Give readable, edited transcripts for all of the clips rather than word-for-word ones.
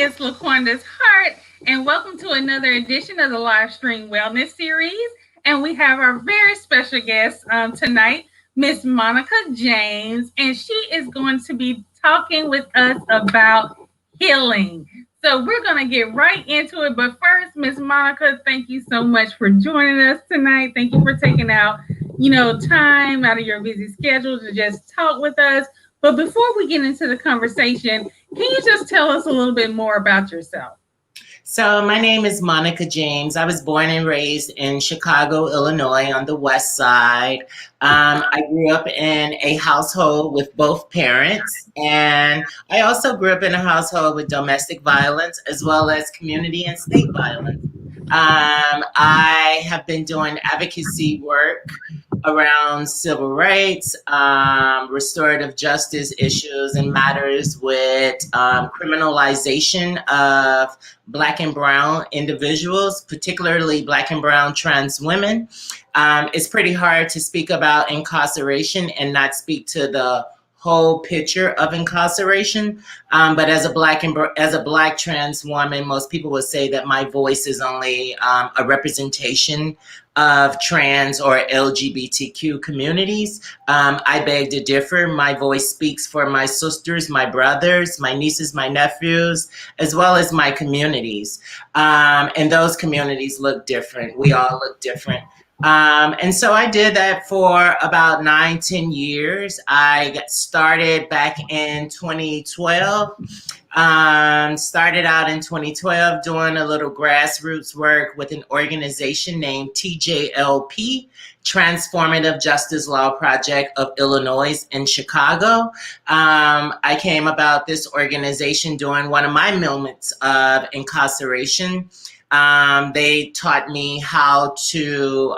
It's Laquanda's Heart, and welcome to another edition of the Livestream Wellness Series. And we have our very special guest tonight, Miss Monica James, and she is going to be talking with us about healing. So we're going to get right into it. But first, Miss Monica, thank you so much for joining us tonight. Thank you for taking out, time out of your busy schedule to just talk with us. But before we get into the conversation, can you just tell us a little bit more about yourself? So my name is Monica James. I was born and raised in Chicago, Illinois on the west side. I grew up in a household with both parents, and I also grew up in a household with domestic violence as well as community and state violence. I have been doing advocacy work around civil rights, restorative justice issues, and matters with criminalization of Black and Brown individuals, particularly Black and Brown trans women. It's pretty hard to speak about incarceration and not speak to the whole picture of incarceration. But as a Black trans woman, most people would say that my voice is only a representation of trans or LGBTQ communities. I beg to differ. My voice speaks for my sisters, my brothers, my nieces, my nephews, as well as my communities. And those communities look different. We all look different. And so I did that for about 9-10 years. I got started back in 2012. Started out in 2012 doing a little grassroots work with an organization named TJLP, Transformative Justice Law Project of Illinois in Chicago. I came about this organization during one of my moments of incarceration. They taught me how to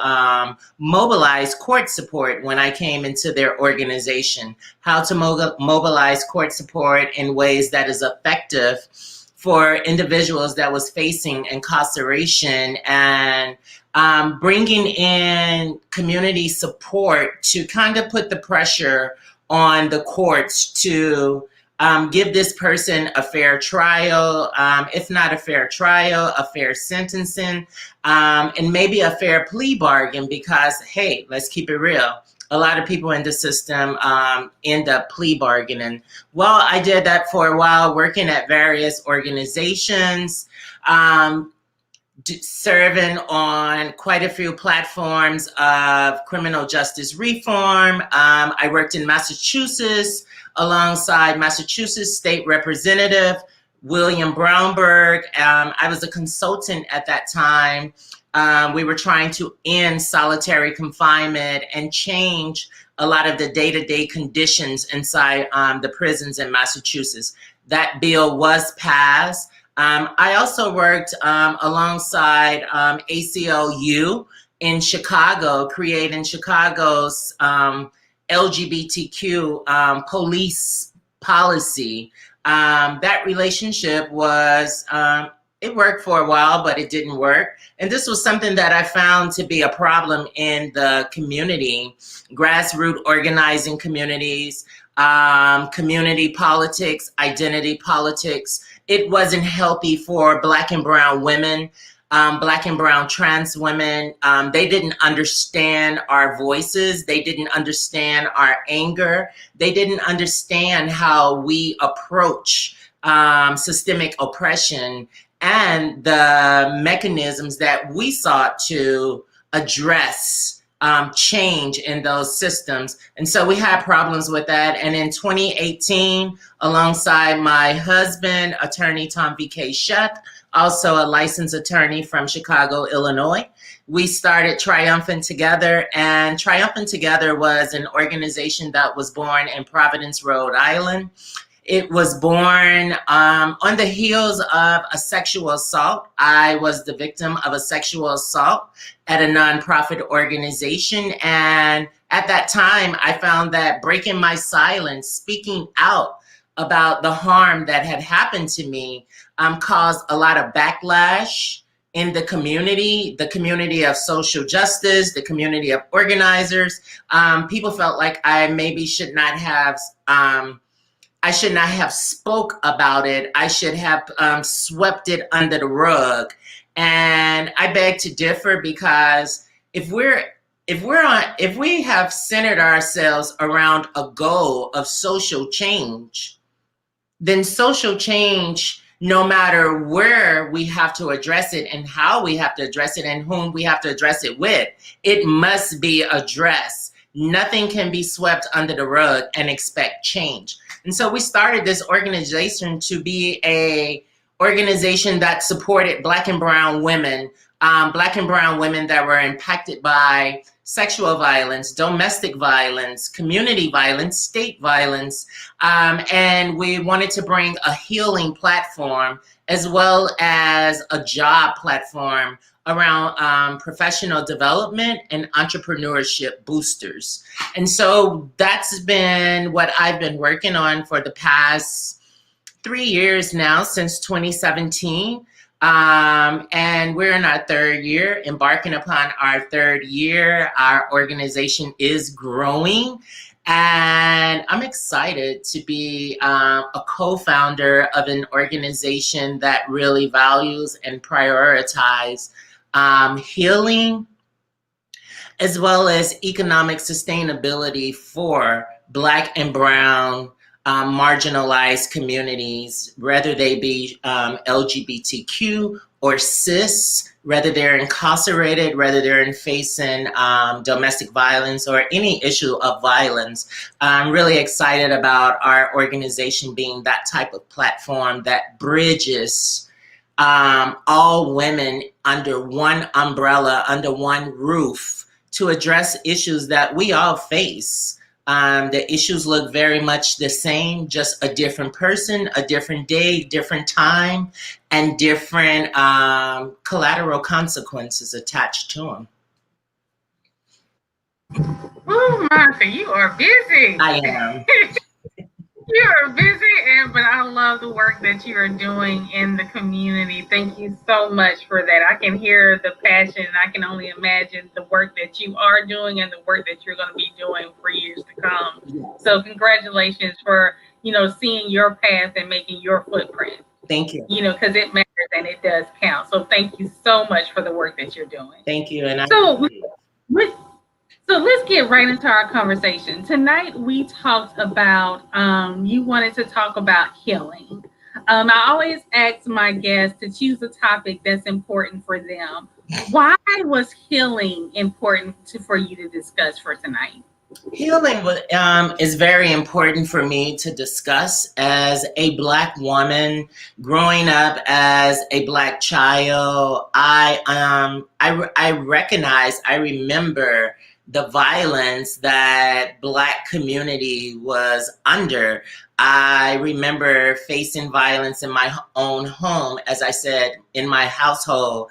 mobilize court support when I came into their organization, how to mobilize court support in ways that is effective for individuals that was facing incarceration, and bringing in community support to kind of put the pressure on the courts to give this person a fair trial, if not a fair trial, a fair sentencing, and maybe a fair plea bargain, because, hey, let's keep it real. A lot of people in the system end up plea bargaining. Well, I did that for a while, working at various organizations, serving on quite a few platforms of criminal justice reform. I worked in Massachusetts alongside Massachusetts State Representative William Brownberg. I was a consultant at that time. We were trying to end solitary confinement and change a lot of the day-to-day conditions inside the prisons in Massachusetts. That bill was passed. I also worked alongside ACLU in Chicago, creating Chicago's LGBTQ police policy. That relationship was, it worked for a while, but it didn't work. And this was something that I found to be a problem in the community, grassroots organizing communities, community politics, identity politics. It wasn't healthy for Black and Brown women, Black and Brown trans women. They didn't understand our voices. They didn't understand our anger. They didn't understand how we approach systemic oppression and the mechanisms that we sought to address change in those systems. And so we had problems with that. And in 2018, alongside my husband, attorney Tom V.K. Shutt, also a licensed attorney from Chicago, Illinois, we started Triumphant Together. And Triumphant Together was an organization that was born in Providence, Rhode Island. It was born on the heels of a sexual assault. I was the victim of a sexual assault at a nonprofit organization. And at that time, I found that breaking my silence, speaking out about the harm that had happened to me, caused a lot of backlash in the community of social justice, the community of organizers. People felt like I maybe should not have I should not have spoke about it. I should have swept it under the rug. And I beg to differ, because if we have centered ourselves around a goal of social change, then social change, no matter where we have to address it and how we have to address it and whom we have to address it with, it must be addressed. Nothing can be swept under the rug and expect change. And so we started this organization to be a organization that supported Black and brown women, that were impacted by sexual violence, domestic violence, community violence, state violence. And we wanted to bring a healing platform as well as a job platform around professional development and entrepreneurship boosters. And so that's been what I've been working on for the past 3 years now, since 2017. And we're in our third year, embarking upon our third year. Our organization is growing, and I'm excited to be a co-founder of an organization that really values and prioritizes healing, as well as economic sustainability for Black and brown marginalized communities, whether they be LGBTQ or cis, whether they're incarcerated, whether they're facing domestic violence or any issue of violence. I'm really excited about our organization being that type of platform that bridges all women under one umbrella, under one roof, to address issues that we all face. The issues look very much the same, just a different person, a different day, different time, and different collateral consequences attached to them. Oh, Martha, you are busy. I am. You are busy, but I love the work that you are doing in the community. Thank you so much for that. I can hear the passion, and I can only imagine the work that you are doing and the work that you're going to be doing for years to come. Yes. So congratulations for, seeing your path and making your footprint. Thank you. Because it matters and it does count. So thank you so much for the work that you're doing. Thank you. And So let's get right into our conversation. Tonight, we talked about, you wanted to talk about healing. I always ask my guests to choose a topic that's important for them. Why was healing important for you to discuss for tonight? Healing is very important for me to discuss as a Black woman growing up as a Black child. I remember the violence that Black community was under. I remember facing violence in my own home. As I said, in my household,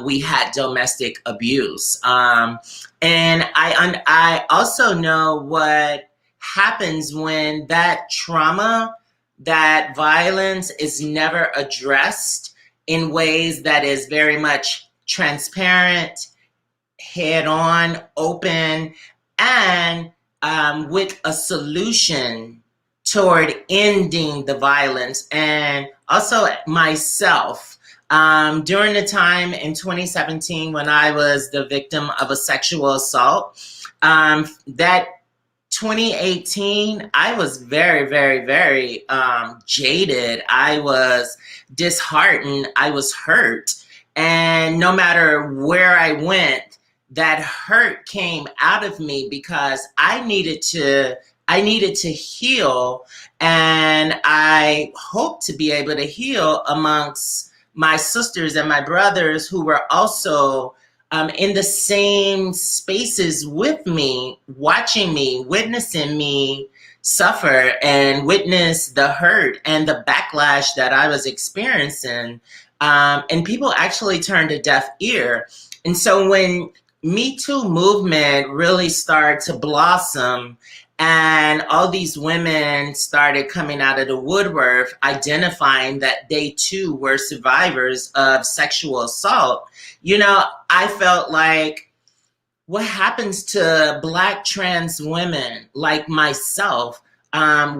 we had domestic abuse. And I also know what happens when that trauma, that violence is never addressed in ways that is very much transparent, head-on, open, and with a solution toward ending the violence. And also myself, during the time in 2017 when I was the victim of a sexual assault, that 2018, I was very, very, very jaded. I was disheartened. I was hurt. And no matter where I went, that hurt came out of me because I needed to heal, and I hope to be able to heal amongst my sisters and my brothers who were also in the same spaces with me, watching me, witnessing me suffer and witness the hurt and the backlash that I was experiencing. And people actually turned a deaf ear. And so when Me Too movement really started to blossom, and all these women started coming out of the woodwork, identifying that they too were survivors of sexual assault. I felt like, what happens to Black trans women like myself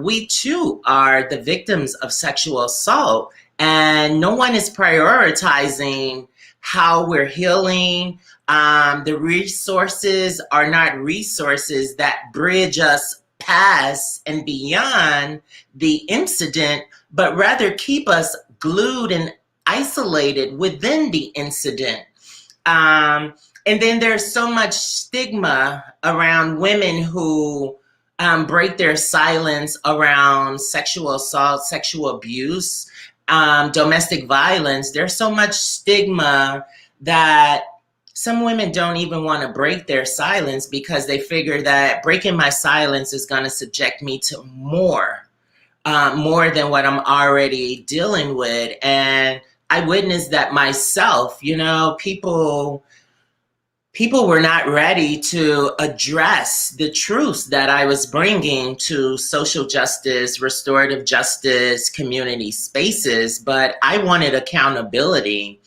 we too are the victims of sexual assault, and no one is prioritizing how we're healing. The resources are not resources that bridge us past and beyond the incident, but rather keep us glued and isolated within the incident. Um, and then there's so much stigma around women who break their silence around sexual assault, sexual abuse, domestic violence. There's so much stigma that some women don't even want to break their silence because they figure that breaking my silence is going to subject me to more than what I'm already dealing with. And I witnessed that myself. People were not ready to address the truths that I was bringing to social justice, restorative justice, community spaces, but I wanted accountability.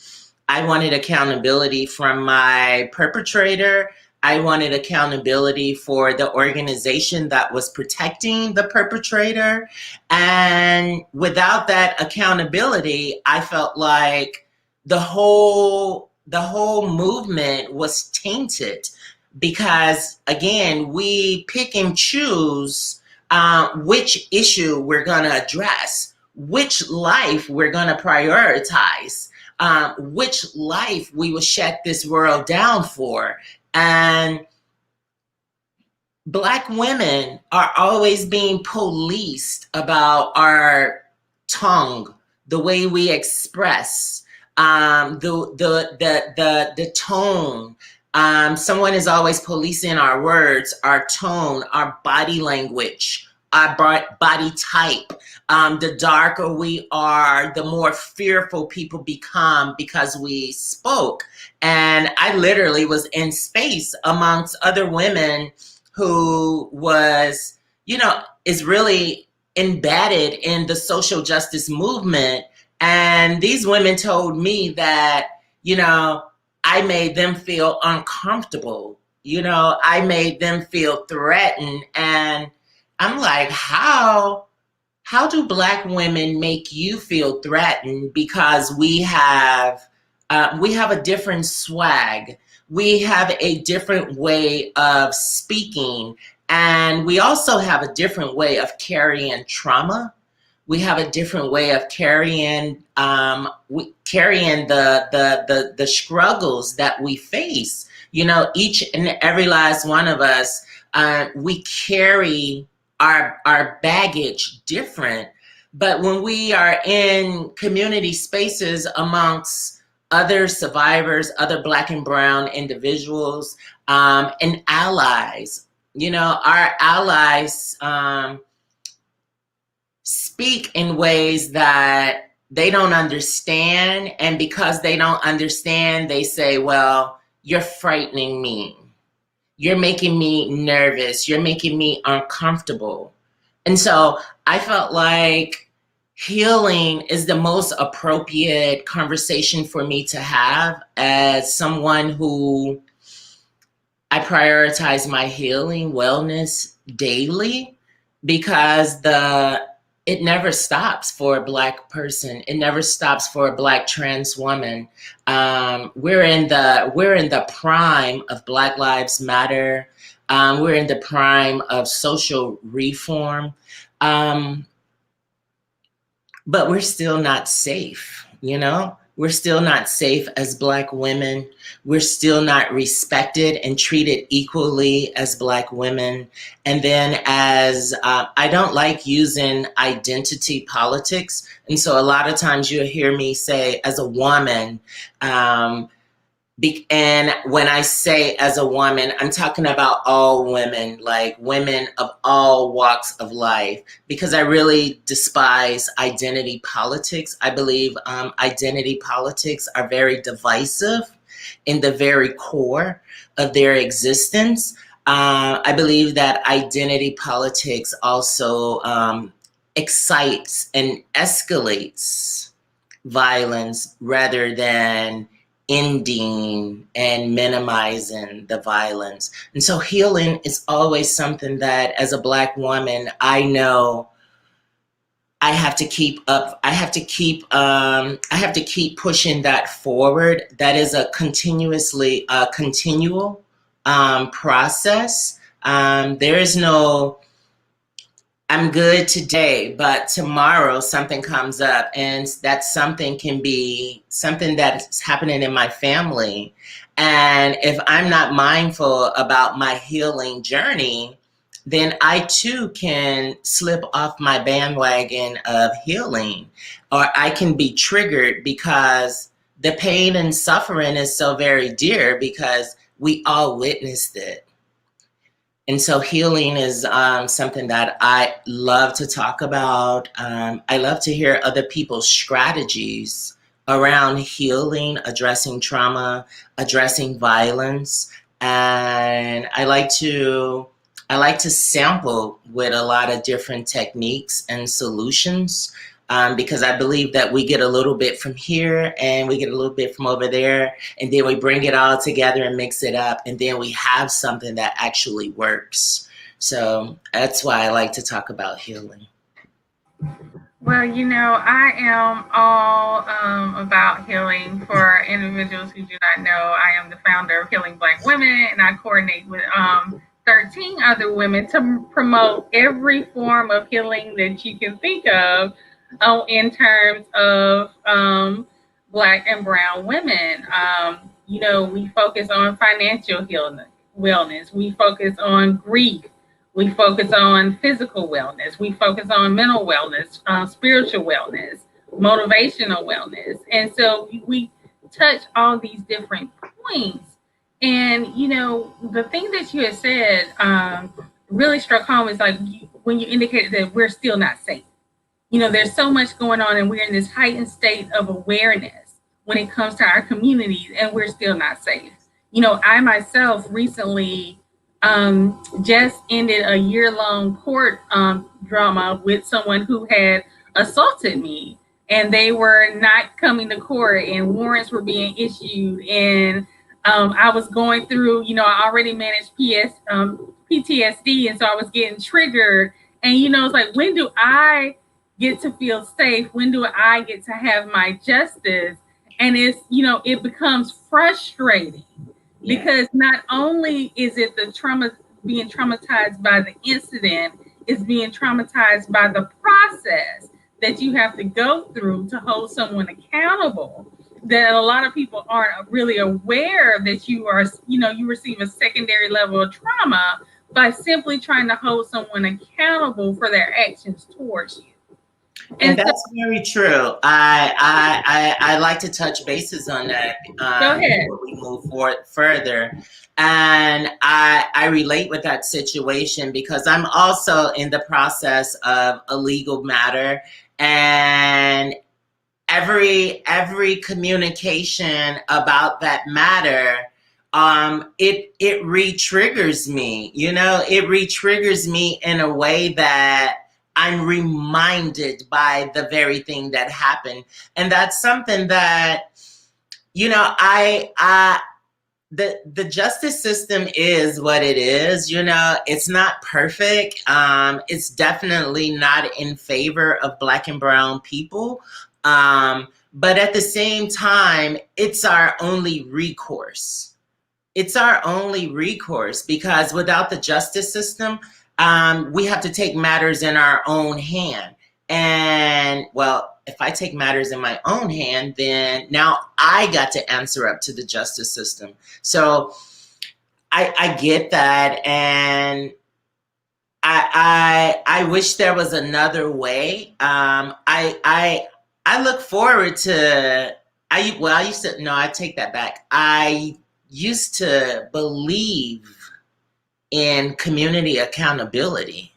I wanted accountability from my perpetrator. I wanted accountability for the organization that was protecting the perpetrator. And without that accountability, I felt like the whole movement was tainted because, again, we pick and choose which issue we're going to address, which life we're going to prioritize, which life we will shut this world down for. And Black women are always being policed about our tongue, the way we express, the tone. Someone is always policing our words, our tone, our body language, our body type. The darker we are, the more fearful people become because we spoke. And I literally was in space amongst other women who is really embedded in the social justice movement. And these women told me that, I made them feel uncomfortable. I made them feel threatened. And I'm like, how do Black women make you feel threatened? Because we have a different swag. We have a different way of speaking, and we also have a different way of carrying trauma. We have a different way of carrying the struggles that we face. Each and every last one of us, we carry our baggage different. But when we are in community spaces amongst other survivors, other Black and brown individuals, and allies, our allies speak in ways that they don't understand. And because they don't understand, they say, well, you're frightening me. You're making me nervous. You're making me uncomfortable. And so I felt like healing is the most appropriate conversation for me to have as someone who I prioritize my healing, wellness daily, because it never stops for a Black person. It never stops for a Black trans woman. We're in the prime of Black Lives Matter. We're in the prime of social reform. But we're still not safe, We're still not safe as Black women. We're still not respected and treated equally as Black women. And then I don't like using identity politics. And so a lot of times you'll hear me say, as a woman, and when I say as a woman, I'm talking about all women, like women of all walks of life, because I really despise identity politics. I believe identity politics are very divisive in the very core of their existence. I believe that identity politics also excites and escalates violence rather than ending and minimizing the violence. And so healing is always something that, as a Black woman, I know I have to keep up. I have to keep pushing that forward. That is a continual process. There is no, I'm good today, but tomorrow something comes up, and that something can be something that's happening in my family. And if I'm not mindful about my healing journey, then I too can slip off my bandwagon of healing, or I can be triggered because the pain and suffering is so very dear because we all witnessed it. And so healing is something that I love to talk about. I love to hear other people's strategies around healing, addressing trauma, addressing violence. And I like to sample with a lot of different techniques and solutions, because I believe that we get a little bit from here and we get a little bit from over there, and then we bring it all together and mix it up, and then we have something that actually works. So that's why I like to talk about healing. Well, I am all about healing. For individuals who do not know, I am the founder of Healing Black Women, and I coordinate with 13 other women to promote every form of healing that you can think of in terms of Black and Brown women. We focus on financial healing, wellness. We focus on grief. We focus on physical wellness. We focus on mental wellness, spiritual wellness, motivational wellness. And so we touch all these different points. And, the thing that you had said really struck home is like when you indicated that we're still not safe. There's so much going on, and we're in this heightened state of awareness when it comes to our communities, and we're still not safe. I myself recently just ended a year-long court drama with someone who had assaulted me, and they were not coming to court, and warrants were being issued, and I was going through, I already managed PTSD, and so I was getting triggered, and it's like, when do I get to feel safe? When do I get to have my justice? And it becomes frustrating. Yeah. Because not only is it the trauma, being traumatized by the incident, it's being traumatized by the process that you have to go through to hold someone accountable. That a lot of people aren't really aware that you receive a secondary level of trauma by simply trying to hold someone accountable for their actions towards you. And that's very true. I like to touch bases on that before we move forward further. And I relate with that situation because I'm also in the process of a legal matter, and every communication about that matter, it re-triggers me. It re-triggers me in a way that I'm reminded by the very thing that happened. And that's something that, the justice system is what it is. It's not perfect. It's definitely not in favor of Black and Brown people. But at the same time, it's our only recourse. It's our only recourse because without the justice system, we have to take matters in our own hand. And well, if I take matters in my own hand, then now I got to answer up to the justice system. So I get that. And I wish there was another way. I look forward to, I used to, no, I take that back. I used to believe in community accountability.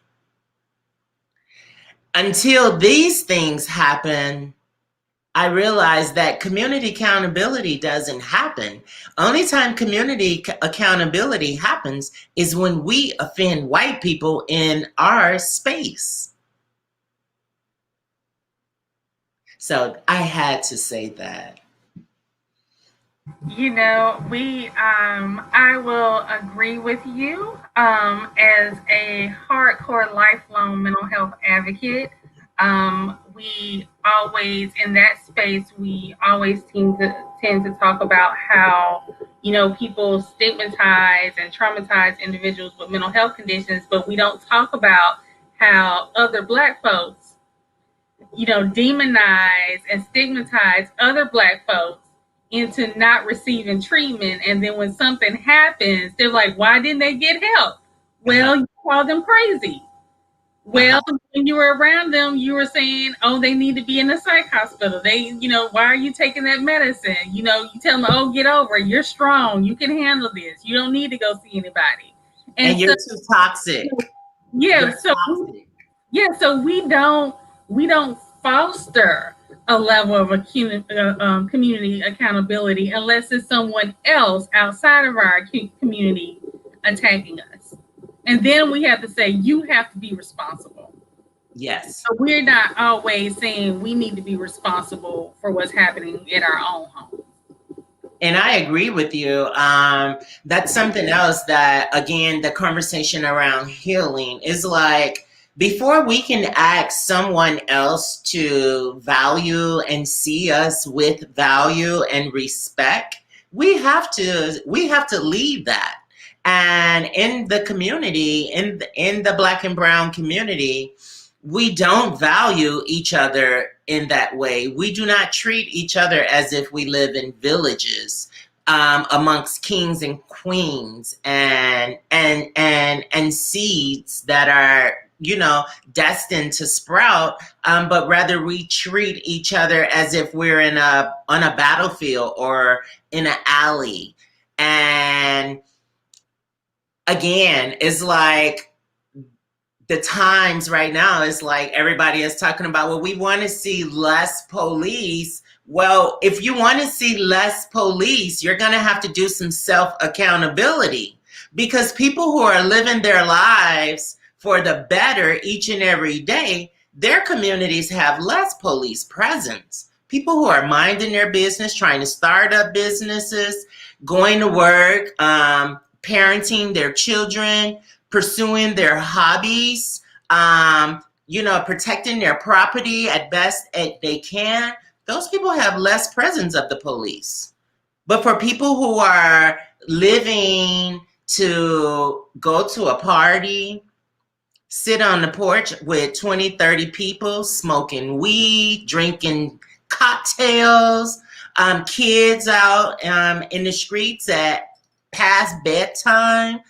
Until these things happen, I realized that community accountability doesn't happen. Only time community accountability happens is when we offend white people in our space. So I had to say that. I will agree with you. As a hardcore lifelong mental health advocate, we always in that space we always tend to talk about how people stigmatize and traumatize individuals with mental health conditions, but we don't talk about how other Black folks demonize and stigmatize other Black folks into not receiving treatment. And then when something happens, they're like, why didn't they get help? Well, you call them crazy. Well, when you were around them, you were saying, oh, they need to be in a psych hospital. Why are you taking that medicine? You tell them, oh, get over it. You're strong. You can handle this. You don't need to go see anybody. And you're too toxic. Yeah. You're toxic. So we don't foster a level of community accountability unless it's someone else outside of our community attacking us, and then we have to say you have to be responsible. Yes. So we're not always saying we need to be responsible for what's happening in our own home. And I agree with you. That's something else that, again, the conversation around healing is like, before we can ask someone else to value and see us with value and respect, we have to leave that. And in the community, in the Black and Brown community, we don't value each other in that way. We do not treat each other as if we live in villages, amongst kings and queens and seeds that are destined to sprout, but rather we treat each other as if we're on a battlefield or in an alley. And again, it's like the times right now is like everybody is talking about, well, we want to see less police. Well, if you want to see less police, you're going to have to do some self-accountability, because people who are living their lives for the better each and every day, their communities have less police presence. People who are minding their business, trying to start up businesses, going to work, parenting their children, pursuing their hobbies, protecting their property at best they can, those people have less presence of the police. But for people who are living to go to a party, sit on the porch with 20, 30 people, smoking weed, drinking cocktails, kids out in the streets at past bedtime,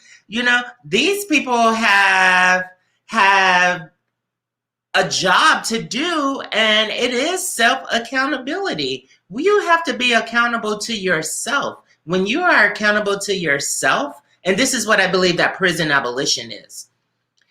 these people have a job to do, and it is self-accountability. You have to be accountable to yourself. When you are accountable to yourself, and this is what I believe that prison abolition is.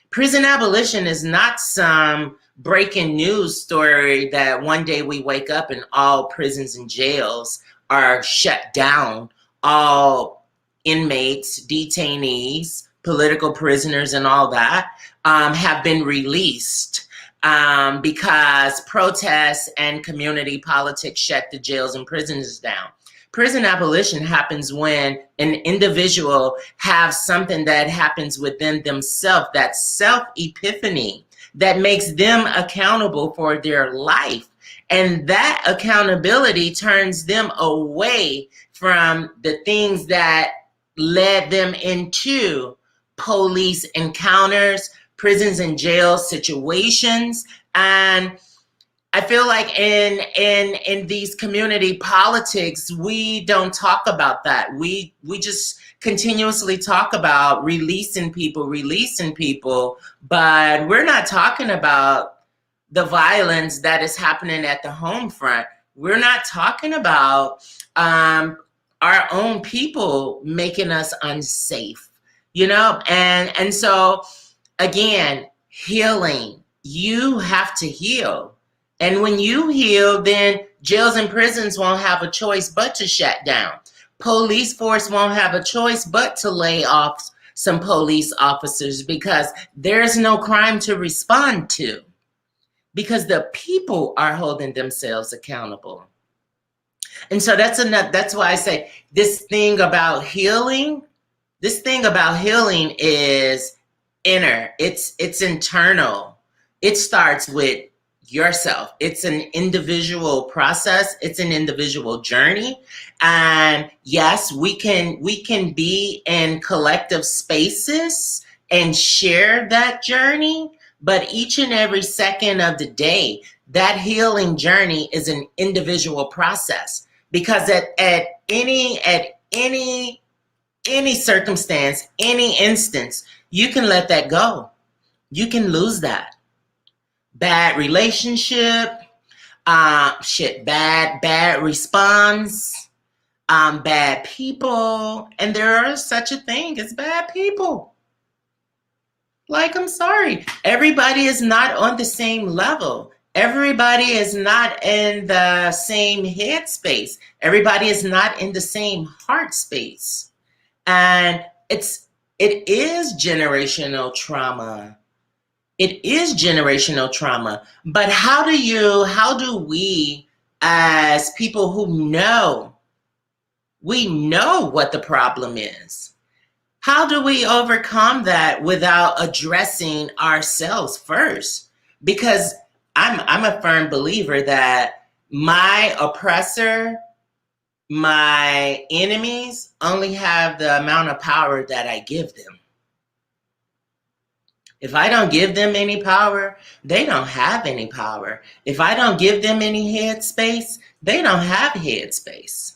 Prison abolition is not some breaking news story that one day we wake up and all prisons and jails are shut down. All inmates, detainees, political prisoners, and all that have been released because protests and community politics shut the jails and prisons down. Prison abolition happens when an individual has something that happens within themselves, that self-epiphany that makes them accountable for their life. And that accountability turns them away from the things that led them into police encounters, prisons and jail situations. And I feel like in these community politics, we don't talk about that. We just continuously talk about releasing people, but we're not talking about the violence that is happening at the home front. We're not talking about our own people making us unsafe, and so again, healing. You have to heal. And when you heal, then jails and prisons won't have a choice but to shut down. Police force won't have a choice but to lay off some police officers, because there's no crime to respond to, because the people are holding themselves accountable. And so that's why I say this thing about healing is inner. It's internal. It starts with yourself. It's an individual process. It's an individual journey. And yes, we can be in collective spaces and share that journey, but each and every second of the day, that healing journey is an individual process. Because at any circumstance, any instance, you can let that go. You can lose that. Bad relationship, bad response, bad people. And there is such a thing as bad people. Like, I'm sorry. Everybody is not on the same level. Everybody is not in the same headspace. Everybody is not in the same heart space. And it is generational trauma. It is generational trauma. But how do we, as people who know, we know what the problem is, how do we overcome that without addressing ourselves first? Because I'm a firm believer that my oppressor, my enemies only have the amount of power that I give them. If I don't give them any power, they don't have any power. If I don't give them any headspace, they don't have headspace.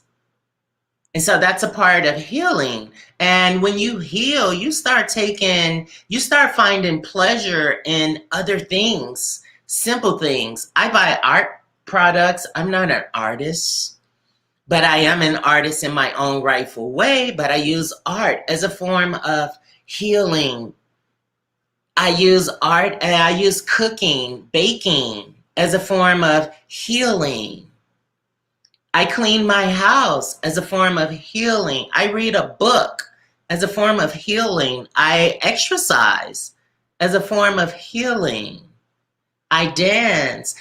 And so that's a part of healing. And when you heal, you start finding pleasure in other things, simple things. I buy art products. I'm not an artist. But I am an artist in my own rightful way, but I use art as a form of healing. I use art and I use cooking, baking as a form of healing. I clean my house as a form of healing. I read a book as a form of healing. I exercise as a form of healing. I dance.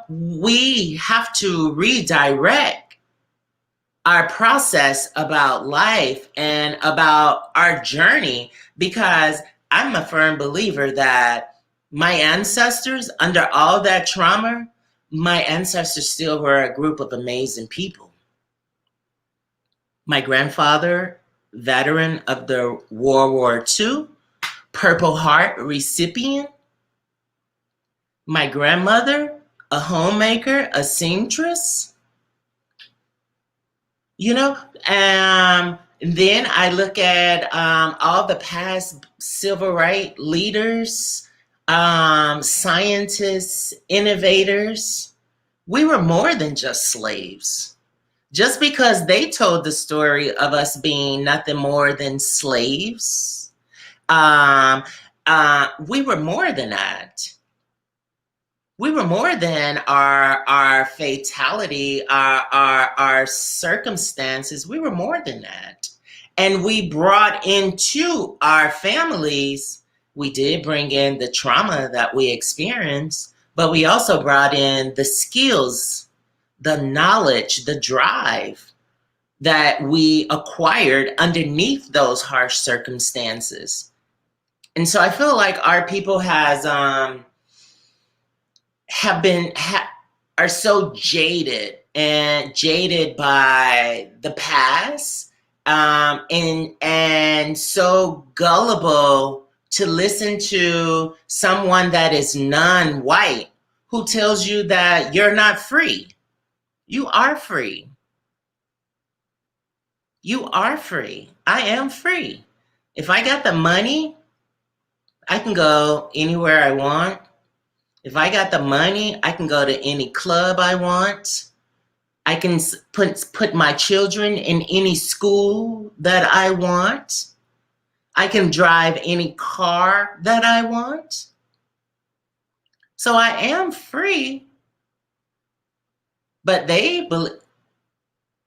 We have to redirect our process about life and about our journey, because I'm a firm believer that my ancestors, under all that trauma, my ancestors still were a group of amazing people. My grandfather, veteran of the World War II, Purple Heart recipient. My grandmother, a homemaker, a seamstress. Then I look at all the past civil rights leaders, scientists, innovators. We were more than just slaves. Just because they told the story of us being nothing more than slaves, we were more than that. We were more than our fatality, our circumstances. We were more than that. And we brought into our families, we did bring in the trauma that we experienced, but we also brought in the skills, the knowledge, the drive that we acquired underneath those harsh circumstances. And so I feel like our people are so jaded by the past, and so gullible to listen to someone that is non-white who tells you that you're not free. You are free. You are free. I am free. If I got the money, I can go anywhere I want. If I got the money, I can go to any club I want. I can put my children in any school that I want. I can drive any car that I want. So I am free. But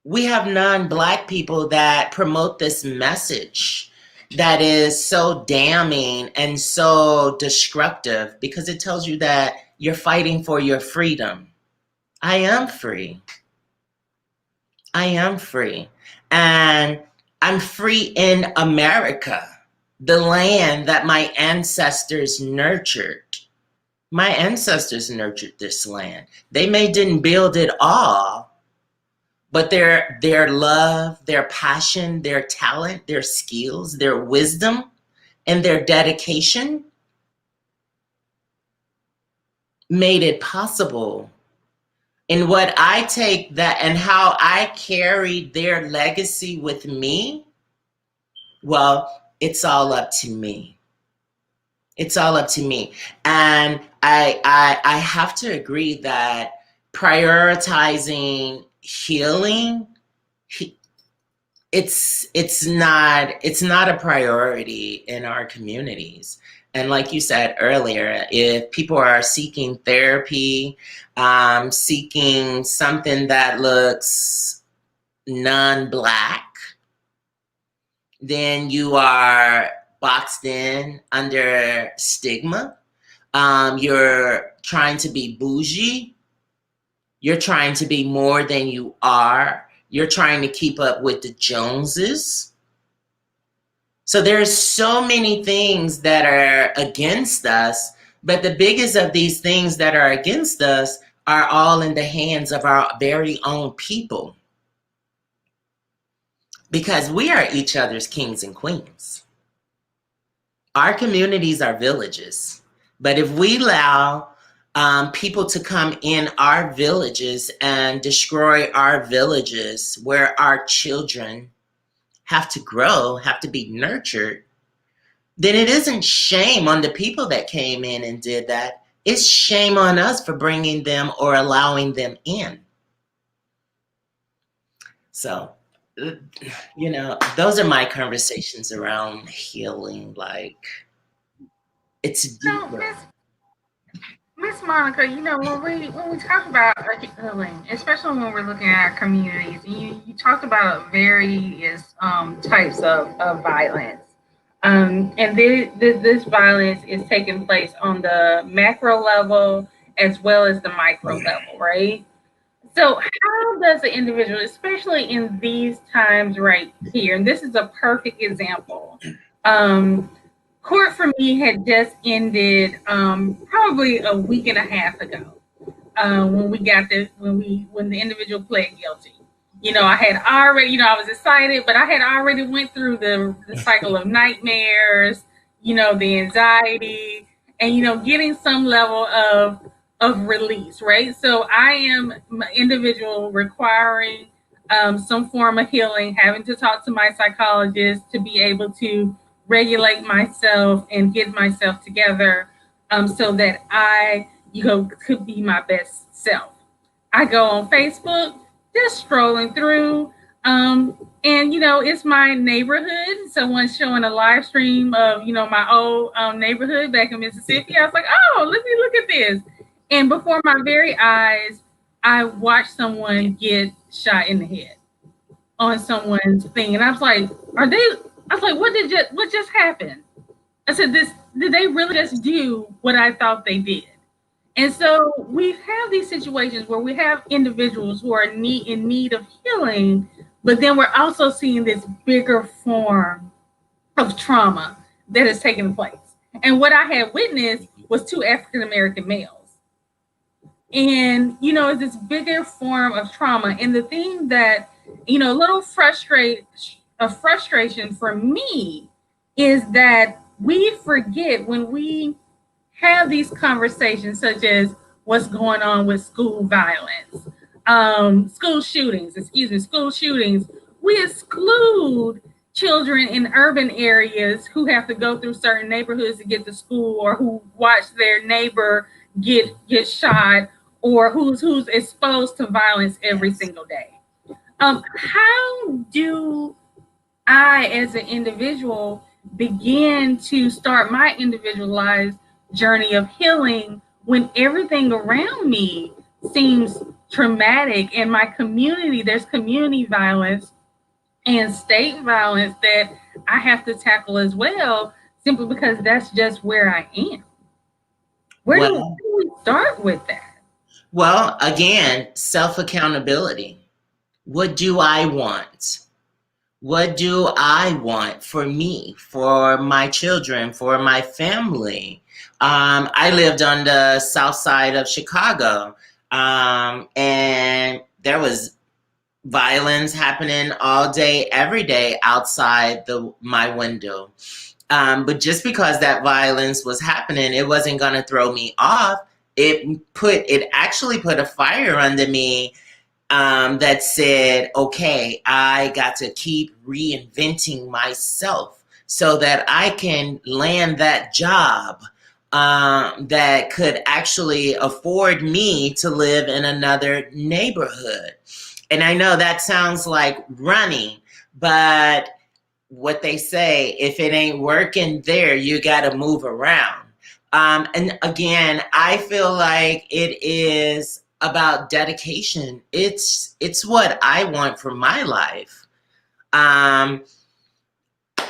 we have non-Black people that promote this message that is so damning and so destructive, because it tells you that you're fighting for your freedom. I am free. I am free. And I'm free in America, the land that my ancestors nurtured. My ancestors nurtured this land. They may didn't build it all, but their love, their passion, their talent, their skills, their wisdom, and their dedication made it possible. And what I take that and how I carry their legacy with me, well, it's all up to me. It's all up to me. And I have to agree that prioritizing healing, it's not a priority in our communities. And like you said earlier, if people are seeking therapy, seeking something that looks non-Black, then you are boxed in under stigma. You're trying to be bougie. You're trying to be more than you are. You're trying to keep up with the Joneses. So there's so many things that are against us, but the biggest of these things that are against us are all in the hands of our very own people. Because we are each other's kings and queens. Our communities are villages. But if we allow people to come in our villages and destroy our villages where our children have to grow, have to be nurtured, then it isn't shame on the people that came in and did that. It's shame on us for bringing them or allowing them in. So, you know, those are my conversations around healing. Like, it's deeper. Miss Monica, you know, when we talk about healing, especially when we're looking at our communities, and you talked about various types of violence. And this violence is taking place on the macro level as well as the micro level, right? So how does the individual, especially in these times right here, and this is a perfect example, court for me had just ended probably a week and a half ago when the individual pled guilty. You know, I had already, you know, I was excited, but I had already went through the cycle of nightmares, you know, the anxiety, and you know, getting some level of release, right? So I am an individual requiring some form of healing, having to talk to my psychologist to be able to regulate myself and get myself together so that I, you know, could be my best self. I go on Facebook, just scrolling through, and you know, it's my neighborhood. Someone's showing a live stream of, you know, my old neighborhood back in Mississippi. I was like, oh, let me look at this. And before my very eyes, I watched someone get shot in the head on someone's thing. And I was like, what just happened? I said, did they really just do what I thought they did? And so we have these situations where we have individuals who are in need of healing, but then we're also seeing this bigger form of trauma that is taking place. And what I had witnessed was two African American males. And, you know, it's this bigger form of trauma. And the thing that, you know, a frustration for me is that we forget when we have these conversations, such as what's going on with school violence, school shootings, we exclude children in urban areas who have to go through certain neighborhoods to get to school, or who watch their neighbor get shot, or who's exposed to violence every single day. How do I, as an individual, begin to start my individualized journey of healing when everything around me seems traumatic? In my community, there's community violence and state violence that I have to tackle as well, simply because that's just where I am. Where do we start with that? Well, again, self-accountability. What do I want? What do I want for me, for my children, for my family? I lived on the south side of Chicago, and there was violence happening all day, every day outside my window. But just because that violence was happening, it wasn't going to throw me off. It actually put a fire under me, that said, okay, I got to keep reinventing myself so that I can land that job, that could actually afford me to live in another neighborhood. And I know that sounds like running, but what they say, if it ain't working there, you got to move around. And again, I feel like it is about dedication. It's what I want for my life.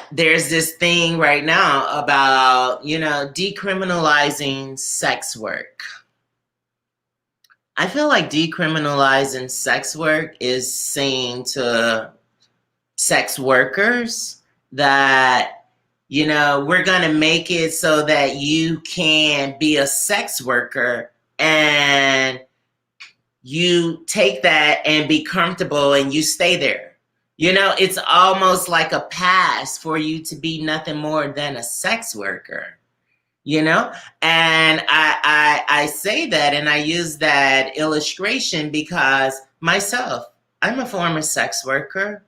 There's this thing right now about, decriminalizing sex work. I feel like decriminalizing sex work is saying to sex workers that, we're going to make it so that you can be a sex worker and you take that and be comfortable and you stay there. It's almost like a pass for you to be nothing more than a sex worker. And I say that and I use that illustration because myself, I'm a former sex worker.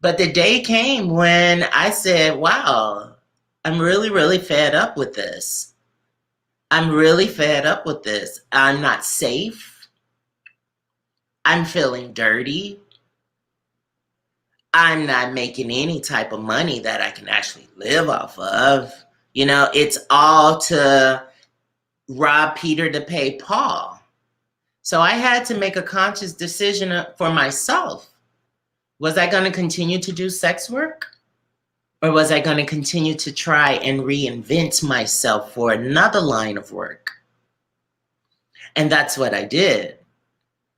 But the day came when I said, wow, I'm really, really fed up with this. I'm really fed up with this. I'm not safe. I'm feeling dirty. I'm not making any type of money that I can actually live off of. It's all to rob Peter to pay Paul. So I had to make a conscious decision for myself. Was I going to continue to do sex work? Or was I going to continue to try and reinvent myself for another line of work? And that's what I did.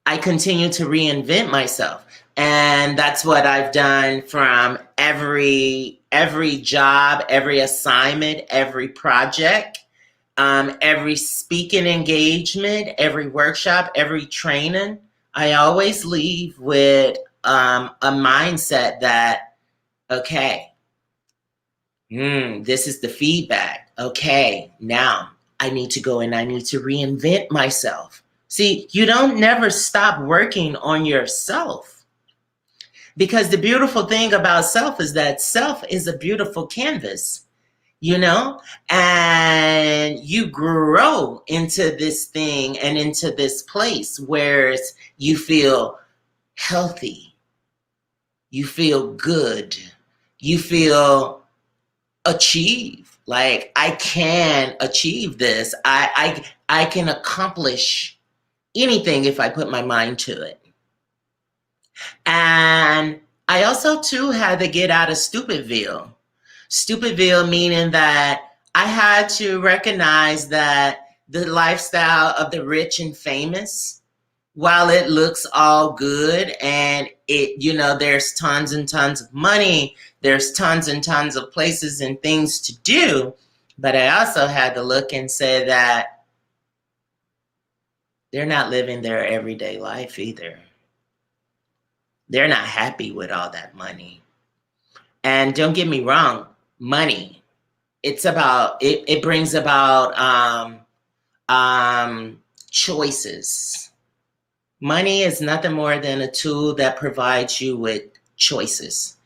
I continued to reinvent myself. And that's what I've done from every job, every assignment, every project, every speaking engagement, every workshop, every training. I always leave with a mindset that, okay, this is the feedback. Okay, now I need to go and I need to reinvent myself. See, you don't never stop working on yourself. Because the beautiful thing about self is that self is a beautiful canvas, and you grow into this thing and into this place where you feel healthy, you feel good, you feel achieve. Like, I can achieve this. I can accomplish anything if I put my mind to it. And I also too had to get out of Stupidville. Stupidville meaning that I had to recognize that the lifestyle of the rich and famous, while it looks all good and there's tons and tons of money, there's tons and tons of places and things to do, but I also had to look and say that they're not living their everyday life either. They're not happy with all that money. And don't get me wrong, money, it brings about choices. Money is nothing more than a tool that provides you with choices.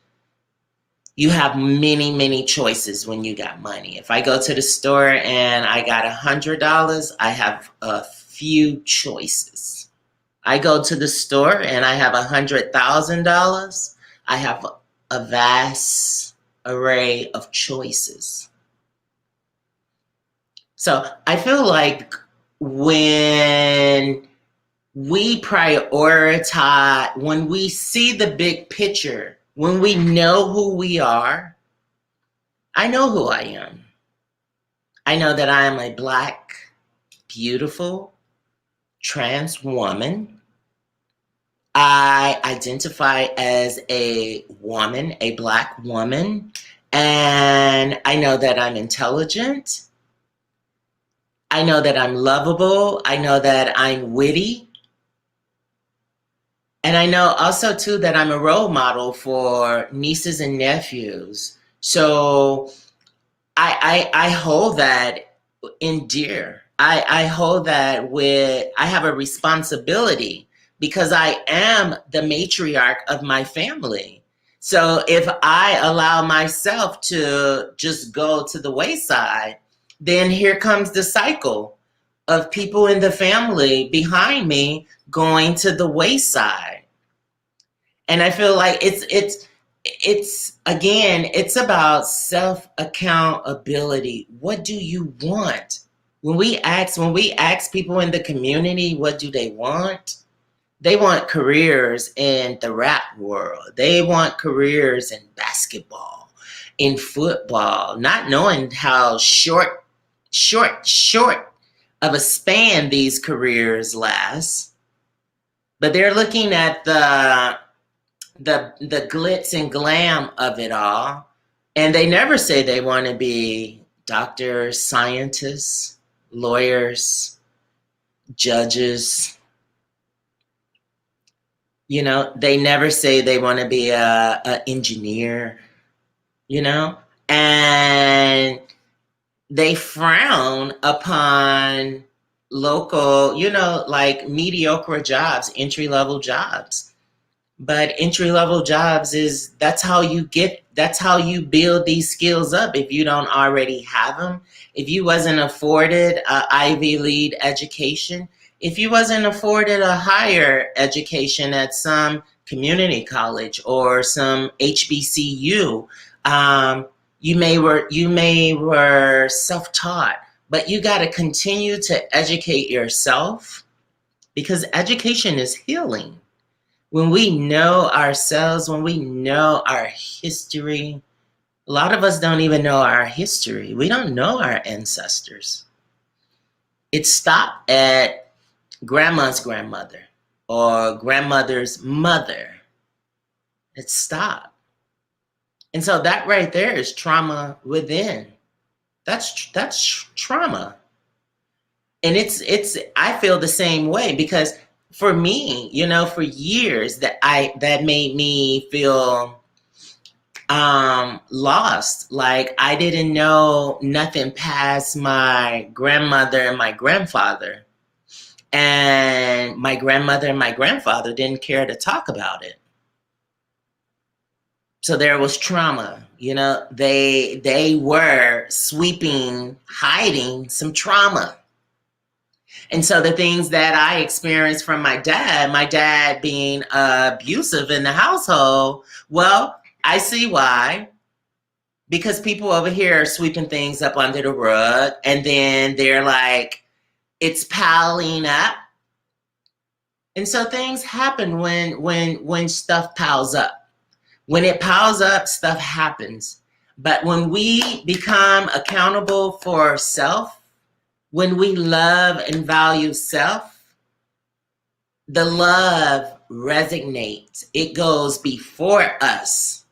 You have many, many choices when you got money. If I go to the store and I got $100, I have a few choices. I go to the store and I have $100,000, I have a vast array of choices. So I feel like when we prioritize, when we see the big picture, when we know who we are, I know who I am. I know that I am a Black, beautiful, trans woman I identify as a woman, a Black woman, and I know that I'm intelligent. I know that I'm lovable. I know that I'm witty. And I know also, too, that I'm a role model for nieces and nephews. So I hold that in dear. I hold that with, I have a responsibility because I am the matriarch of my family. So if I allow myself to just go to the wayside, then here comes the cycle of people in the family behind me going to the wayside. And I feel like it's again, it's about self accountability. What do you want? When we ask people in the community what do they want careers in the rap world. They want careers in basketball, in football, not knowing how short of a span these careers last. But they're looking at the glitz and glam of it all, and they never say they want to be doctors, scientists, lawyers, judges. They never say they want to be a engineer. And they frown upon local, like mediocre jobs, entry level jobs. But entry level jobs that's how you build these skills up if you don't already have them. If you wasn't afforded a Ivy League education, if you wasn't afforded a higher education at some community college or some HBCU, you may were self-taught, but you got to continue to educate yourself because education is healing. When we know ourselves, when we know our history, a lot of us don't even know our history. We don't know our ancestors. It stopped at grandma's grandmother or grandmother's mother. It stopped. And so that right there is trauma within. That's trauma. And I feel the same way because for me, for years that made me feel lost. Like I didn't know nothing past my grandmother and my grandfather. And my grandmother and my grandfather didn't care to talk about it. So there was trauma. They were hiding some trauma. And so the things that I experienced from my dad being abusive in the household, well, I see why. Because people over here are sweeping things up under the rug, and then they're like, it's piling up. And so things happen when stuff piles up. When it piles up, stuff happens. But when we become accountable for self, when we love and value self, the love resonates. It goes before us.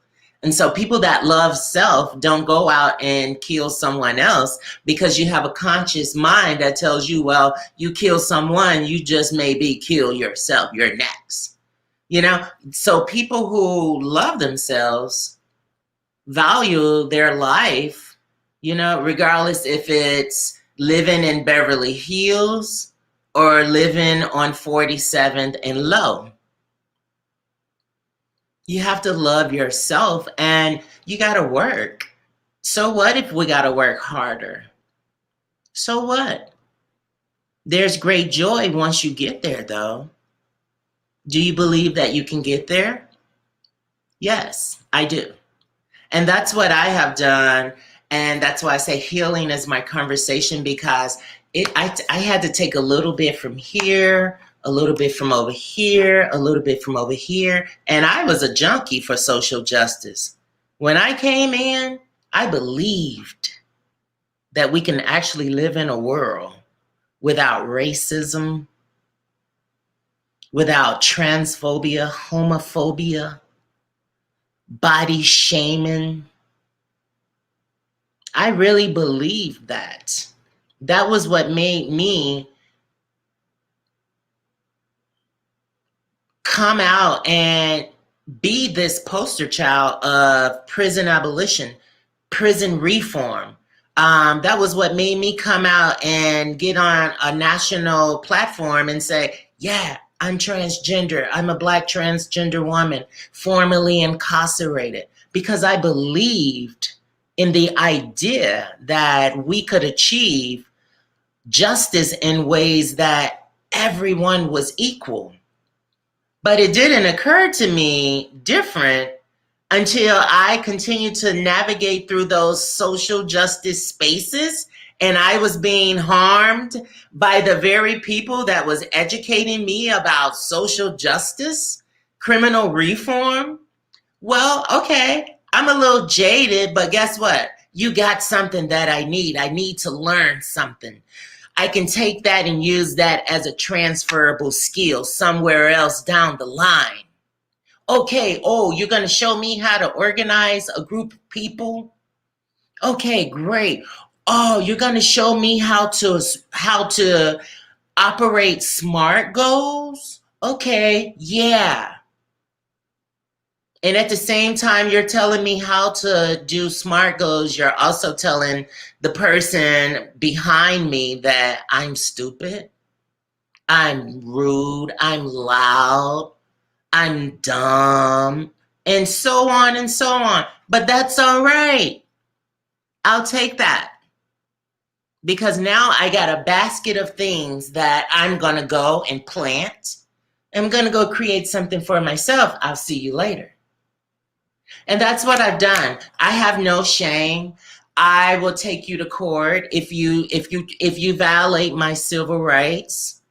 And so people that love self don't go out and kill someone else because you have a conscious mind that tells you, well, you kill someone, you just maybe kill yourself. You're next. So people who love themselves value their life, regardless if it's living in Beverly Hills or living on 47th and Low. You have to love yourself and you got to work. So what if we got to work harder? So what? There's great joy once you get there, though. Do you believe that you can get there? Yes, I do. And that's what I have done. And that's why I say healing is my conversation, because I had to take a little bit from here, a little bit from over here, a little bit from over here. And I was a junkie for social justice. When I came in, I believed that we can actually live in a world without racism, without transphobia, homophobia, body shaming. I really believe that. That was what made me come out and be this poster child of prison abolition, prison reform. That was what made me come out and get on a national platform and say, yeah, I'm transgender. I'm a Black transgender woman, formerly incarcerated, because I believed in the idea that we could achieve justice in ways that everyone was equal. But it didn't occur to me different until I continued to navigate through those social justice spaces, and I was being harmed by the very people that was educating me about social justice, criminal reform. Well, okay, I'm a little jaded, but guess what? You got something that I need. I need to learn something. I can take that and use that as a transferable skill somewhere else down the line. Okay, oh, you're going to show me how to organize a group of people? Okay, great. Oh, you're going to show me how to operate SMART goals? Okay, yeah. And at the same time you're telling me how to do SMART goals, you're also telling the person behind me that I'm stupid, I'm rude, I'm loud, I'm dumb, and so on and so on. But that's all right. I'll take that. Because now I got a basket of things that I'm going to go and plant. I'm going to go create something for myself. I'll see you later. And that's what I've done. I have no shame. I will take you to court if you violate my civil rights.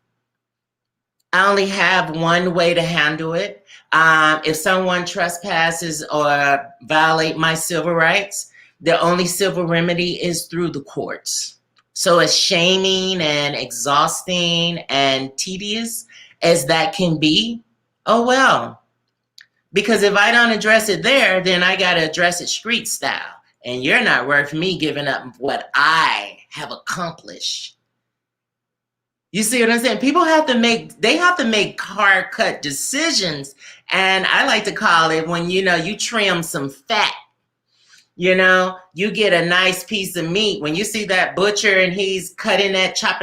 I only have one way to handle it. If someone trespasses or violate my civil rights, the only civil remedy is through the courts. So as shaming and exhausting and tedious as that can be, oh well. Because if I don't address it there, then I got to address it street style. And you're not worth me giving up what I have accomplished. You see what I'm saying? People have to make hard cut decisions. And I like to call it when, you trim some fat. You get a nice piece of meat. When you see that butcher and he's chopping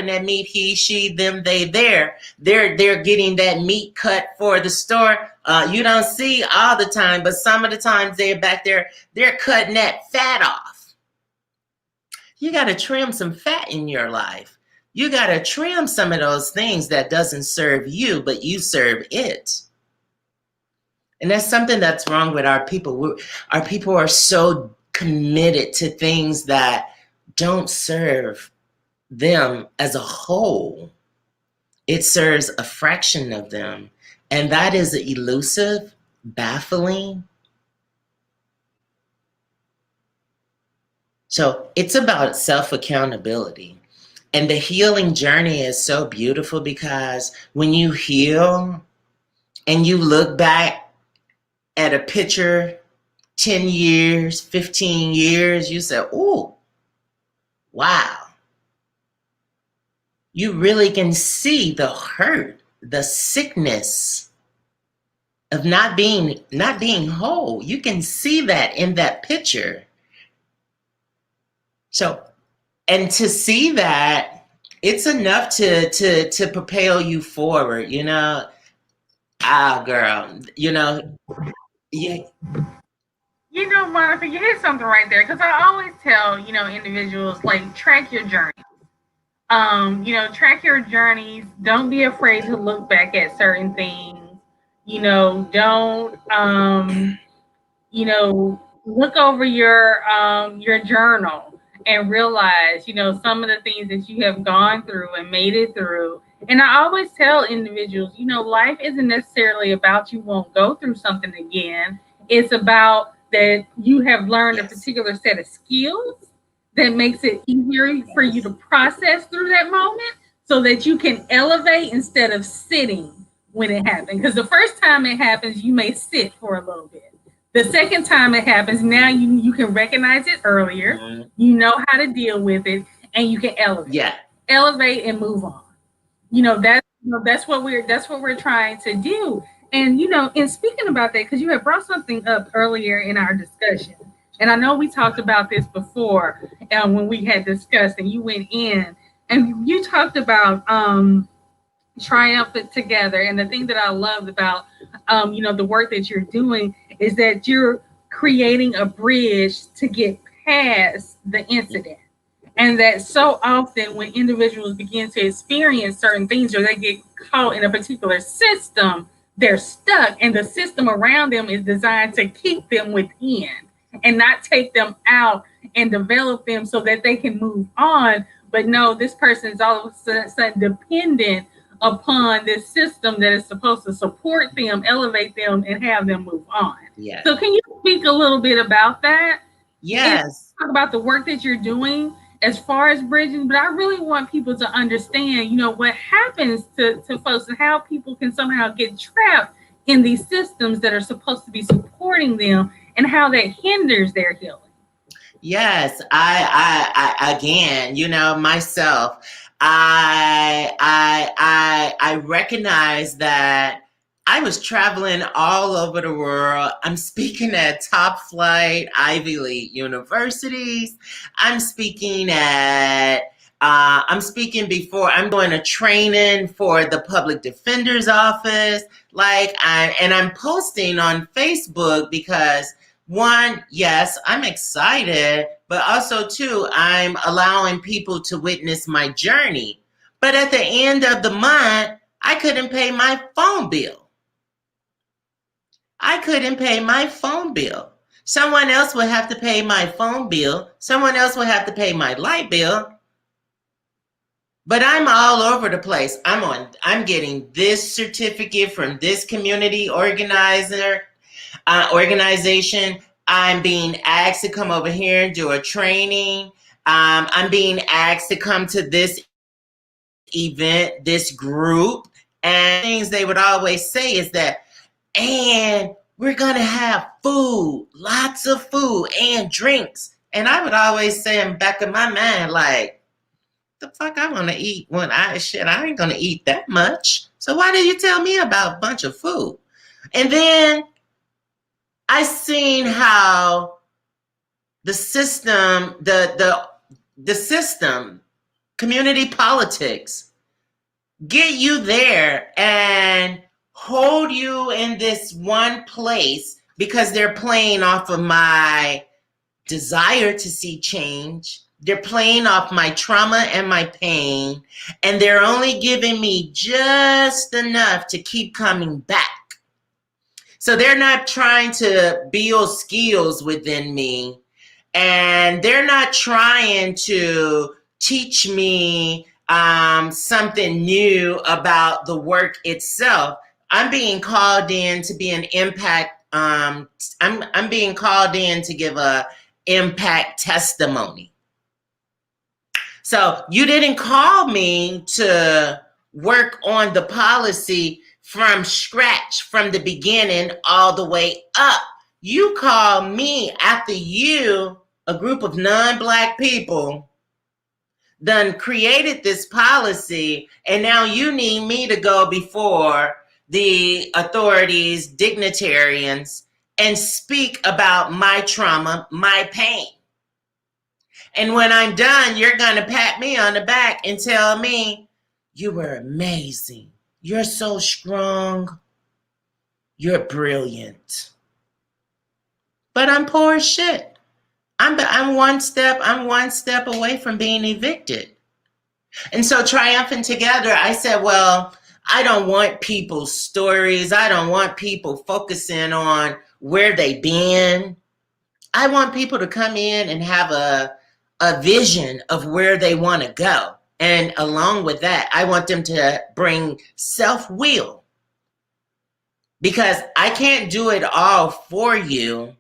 that meat, he, she, them, they, they're getting that meat cut for the store. You don't see all the time, but some of the times they're back there, they're cutting that fat off. You got to trim some fat in your life. You got to trim some of those things that doesn't serve you, but you serve it. And that's something that's wrong with our people. Our people are so committed to things that don't serve them as a whole. It serves a fraction of them. And that is elusive, baffling. So it's about self-accountability. And the healing journey is so beautiful because when you heal and you look back at a picture 10 years, 15 years, you say, ooh, wow. You really can see the hurt, the sickness of not being whole. You can see that in that picture. So, and to see that, it's enough to propel you forward, girl, yeah. Monica, you hit something right there because I always tell, individuals like track your journey. Track your journeys. Don't be afraid to look back at certain things. Don't look over your journal and realize, some of the things that you have gone through and made it through. And I always tell individuals, life isn't necessarily about you won't go through something again. It's about that you have learned a particular set of skills that makes it easier for you to process through that moment so that you can elevate instead of sitting when it happened. Because the first time it happens, you may sit for a little bit. The second time it happens, now you can recognize it earlier. Mm-hmm. You know how to deal with it, and you can elevate and move on. That's what we're trying to do. And in speaking about that, because you had brought something up earlier in our discussion, and I know we talked about this before when we had discussed, and you went in and you talked about Triumphant Together. And the thing that I loved about the work that you're doing is that you're creating a bridge to get past the incident. And that so often when individuals begin to experience certain things, or they get caught in a particular system, they're stuck, and the system around them is designed to keep them within and not take them out and develop them so that they can move on. But no, this person is all of a sudden dependent upon this system that is supposed to support them, elevate them, and have them move on. Yes. So can you speak a little bit about that? Yes. Talk about the work that you're doing as far as bridging, but I really want people to understand, what happens to folks and how people can somehow get trapped in these systems that are supposed to be supporting them and how that hinders their healing. Yes, I again, myself, I recognize that I was traveling all over the world. I'm speaking at top flight Ivy League universities. I'm speaking before, I'm doing a training for the public defender's office. I'm posting on Facebook because one, yes, I'm excited, but also two, I'm allowing people to witness my journey. But at the end of the month, I couldn't pay my phone bill. Someone else would have to pay my phone bill. Someone else would have to pay my light bill. But I'm all over the place. I'm getting this certificate from this community organization. I'm being asked to come over here and do a training. I'm being asked to come to this event, this group. And things they would always say is that, and we're going to have food, lots of food and drinks. And I would always say in the back of my mind, like, the fuck I want to eat when I ain't going to eat that much. So why did you tell me about a bunch of food? And then I seen how the system, the system, community politics, get you there and hold you in this one place because they're playing off of my desire to see change. They're playing off my trauma and my pain, and they're only giving me just enough to keep coming back. So they're not trying to build skills within me, and they're not trying to teach me something new about the work itself. I'm being called in to be an impact. I'm being called in to give a impact testimony. So you didn't call me to work on the policy from scratch, from the beginning all the way up. You called me after you, a group of non-Black people, done created this policy, and now you need me to go before the authorities, dignitarians, and speak about my trauma, my pain. And when I'm done, you're going to pat me on the back and tell me, you were amazing. You're so strong. You're brilliant. But I'm poor as shit. I'm one step away from being evicted. And so Triumphant Together, I said, well, I don't want people's stories. I don't want people focusing on where they've been. I want people to come in and have a vision of where they want to go. And along with that, I want them to bring self-will, because I can't do it all for you.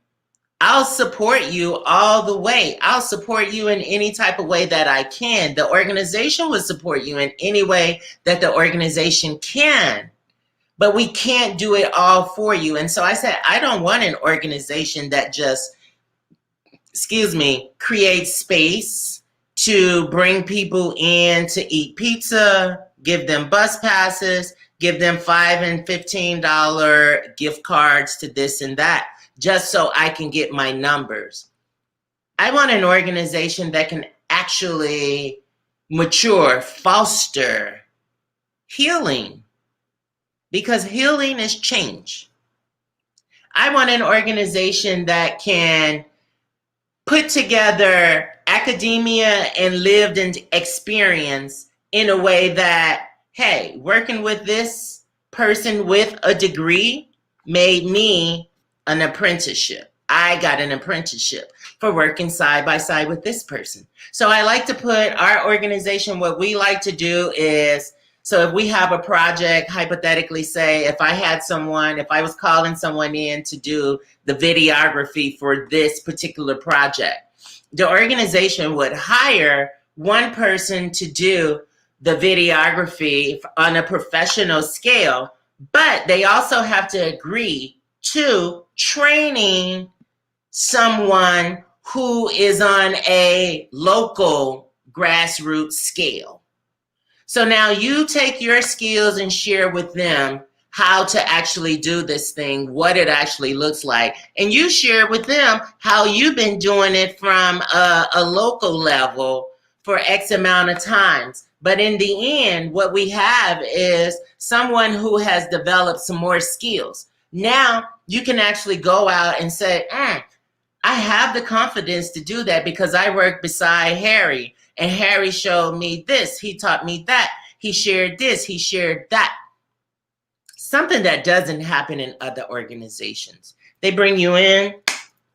I'll support you all the way. I'll support you in any type of way that I can. The organization will support you in any way that the organization can. but we can't do it all for you. And so I said, I don't want an organization that just, creates space to bring people in to eat pizza, give them bus passes, give them $5 and $15 gift cards to this and that, just so I can get my numbers. I want an organization that can actually mature, foster healing, because healing is change. I want an organization that can put together academia and lived experience in a way that, hey, working with this person with a degree made me an apprenticeship. I got an apprenticeship for working side by side with this person. So I like to put our organization, what we like to do is, so if we have a project, hypothetically say, if I was calling someone in to do the videography for this particular project, the organization would hire one person to do the videography on a professional scale, but they also have to agree to training someone who is on a local grassroots scale. So now you take your skills and share with them how to actually do this thing, what it actually looks like. And you share with them how you've been doing it from a local level for X amount of times. But in the end, what we have is someone who has developed some more skills. Now you can actually go out and say, I have the confidence to do that because I work beside Harry. And Harry showed me this. He taught me that. He shared this. He shared that. Something that doesn't happen in other organizations. They bring you in,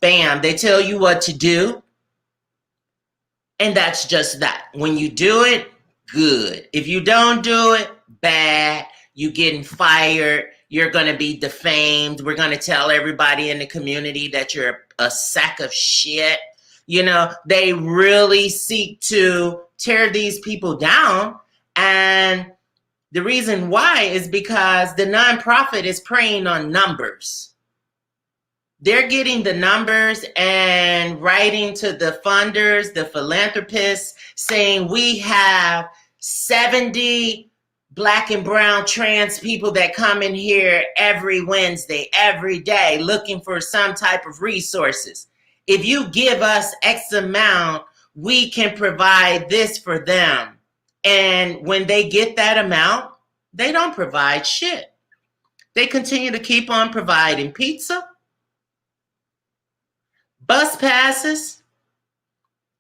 bam, they tell you what to do. And that's just that. When you do it, good. If you don't do it, bad. You're getting fired. You're going to be defamed. We're going to tell everybody in the community that you're a sack of shit. You know, they really seek to tear these people down. And the reason why is because the nonprofit is preying on numbers. They're getting the numbers and writing to the funders, the philanthropists, saying we have 70 Black and brown trans people that come in here every Wednesday, every day, looking for some type of resources. If you give us X amount, we can provide this for them. And when they get that amount, they don't provide shit. They continue to keep on providing pizza, bus passes.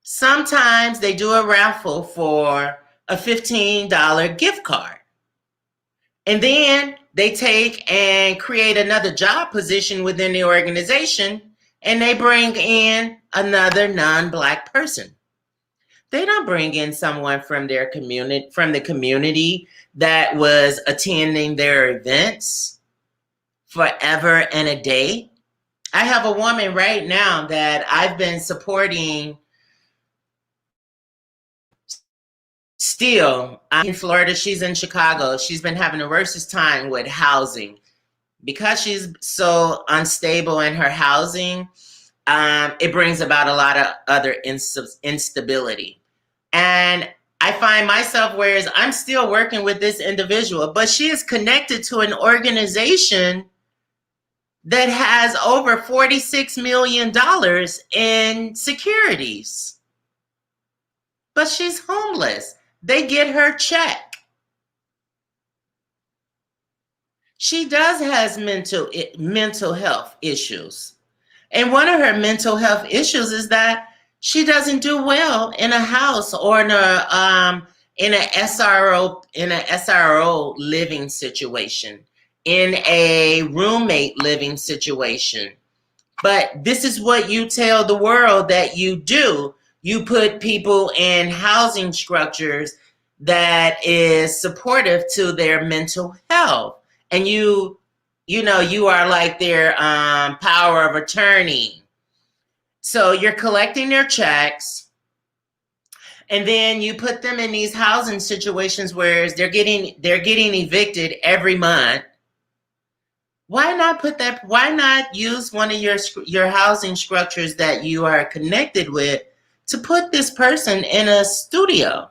Sometimes they do a raffle for a $15 gift card. And then they take and create another job position within the organization, and they bring in another non-Black person. They don't bring in someone from their community, from the community that was attending their events forever and a day. I have a woman right now that I've been supporting. Still, I'm in Florida, she's in Chicago. She's been having the worstest time with housing. Because she's so unstable in her housing, it brings about a lot of other instability. And I find myself, whereas I'm still working with this individual, but she is connected to an organization that has over $46 million in securities. But she's homeless. They get her check. She does has mental health issues. And one of her mental health issues is that she doesn't do well in a house or in a SRO living situation, in a roommate living situation. But this is what you tell the world that you do. You put people in housing structures that is supportive to their mental health. And you are like their power of attorney. So you're collecting their checks, and then you put them in these housing situations where they're getting evicted every month. Why not put that? Why not use one of your housing structures that you are connected with to put this person in a studio?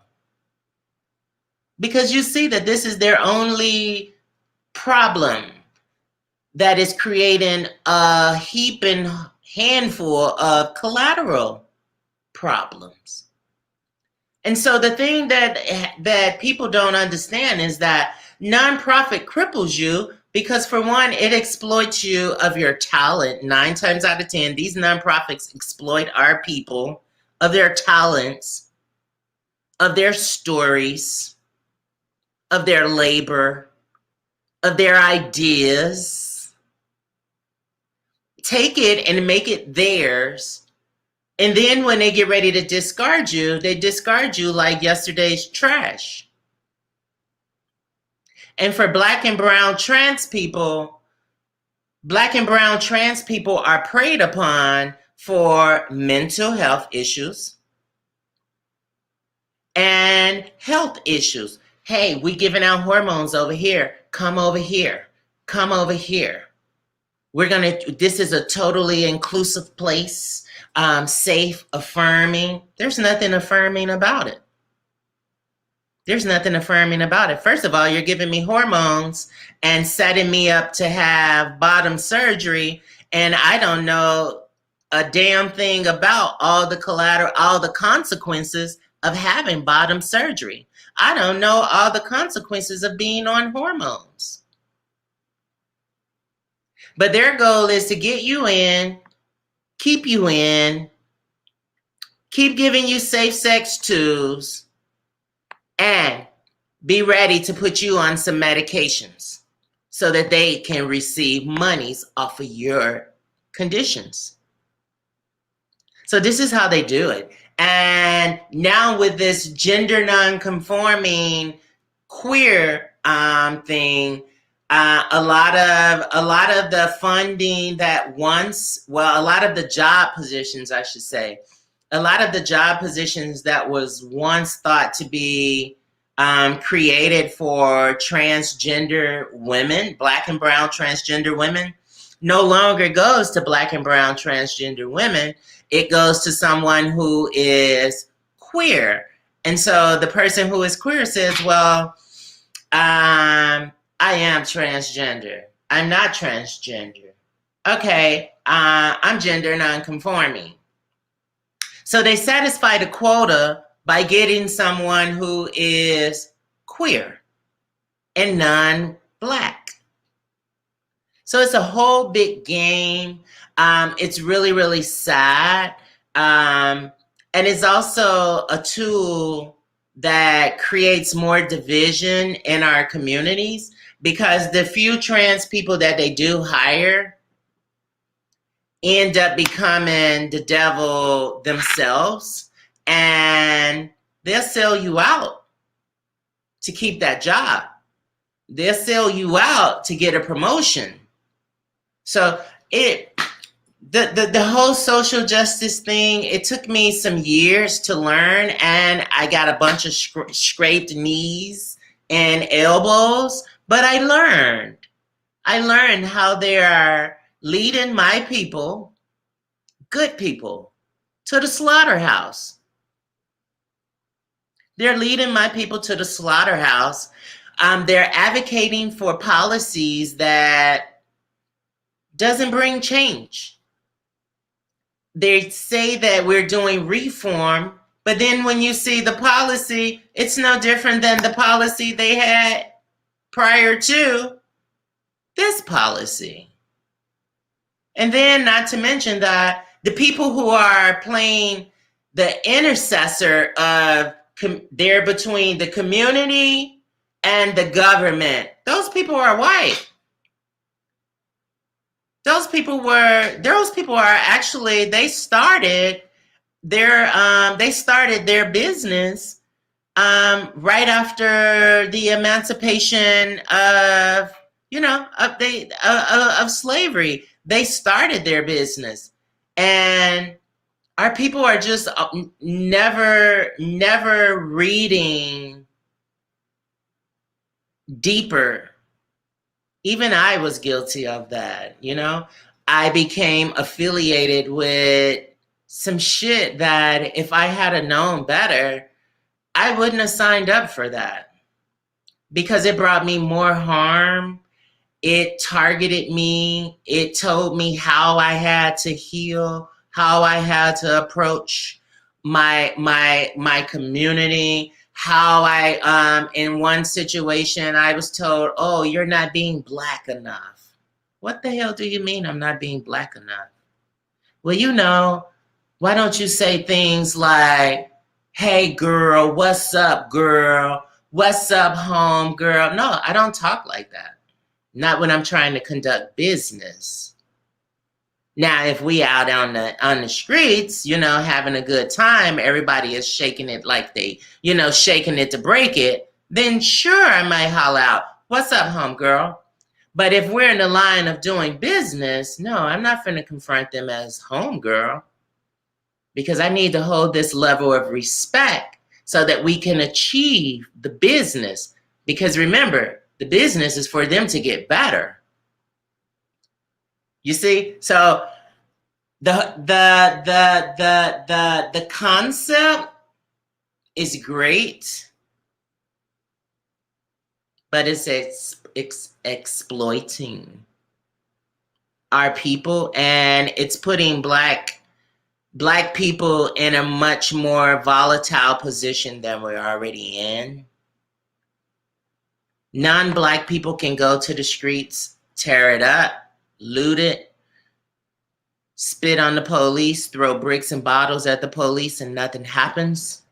Because you see that this is their only problem that is creating a heaping handful of collateral problems. And so the thing that people don't understand is that nonprofit cripples you because, for one, it exploits you of your talent. 9 times out of 10, these nonprofits exploit our people of their talents, of their stories, of their labor, of their ideas. Take it and make it theirs. And then when they get ready to discard you, they discard you like yesterday's trash. And for Black and brown trans people are preyed upon for mental health issues and health issues. Hey, we giving out hormones over here. Come over here. Come over here. This is a totally inclusive place, safe, affirming. There's nothing affirming about it. There's nothing affirming about it. First of all, you're giving me hormones and setting me up to have bottom surgery, and I don't know a damn thing about all the collateral, all the consequences of having bottom surgery. I don't know all the consequences of being on hormones. But their goal is to get you in, keep you in, keep giving you safe sex tools, and be ready to put you on some medications so that they can receive monies off of your conditions. So this is how they do it. And now with this gender non-conforming queer thing, a lot of the funding that a lot of the job positions, I should say, a lot of the job positions that was once thought to be created for transgender women, Black and brown transgender women, no longer goes to Black and brown transgender women. It goes to someone who is queer. And so the person who is queer says, well, I am transgender. I'm not transgender. Okay, I'm gender nonconforming. So they satisfy the quota by getting someone who is queer and non-Black. So it's a whole big game. It's really, really sad. And it's also a tool that creates more division in our communities because the few trans people that they do hire end up becoming the devil themselves, and they'll sell you out to keep that job. They'll sell you out to get a promotion. So the whole social justice thing, it took me some years to learn, and I got a bunch of scraped knees and elbows, but I learned how they are leading my people, good people, to the slaughterhouse. They're leading my people to the slaughterhouse. They're advocating for policies that doesn't bring change. They say that we're doing reform, but then when you see the policy, it's no different than the policy they had prior to this policy. And then not to mention that the people who are playing the intercessor of they're between the community and the government, those people are white. Those people are actually, they started their business right after the emancipation of slavery. They started their business, and our people are just never reading deeper Even I was guilty of that, you know? I became affiliated with some shit that if I had known better, I wouldn't have signed up for that because it brought me more harm. It targeted me. It told me how I had to heal, how I had to approach my community, how I in one situation I was told, "Oh, you're not being Black enough." What the hell do you mean I'm not being Black enough? Well, why don't you say things like, "Hey girl, what's up, girl? What's up, home girl?" No, I don't talk like that. Not when I'm trying to conduct business. Now, if we out on the streets, having a good time, everybody is shaking it like they, shaking it to break it, then sure, I might holler out, "What's up, homegirl?" But if we're in the line of doing business, no, I'm not finna confront them as homegirl because I need to hold this level of respect so that we can achieve the business. Because remember, the business is for them to get better. You see? So the concept is great, but it's exploiting our people, and it's putting black people in a much more volatile position than we're already in. Non-Black people can go to the streets, tear it up, loot it, spit on the police, throw bricks and bottles at the police, and nothing happens.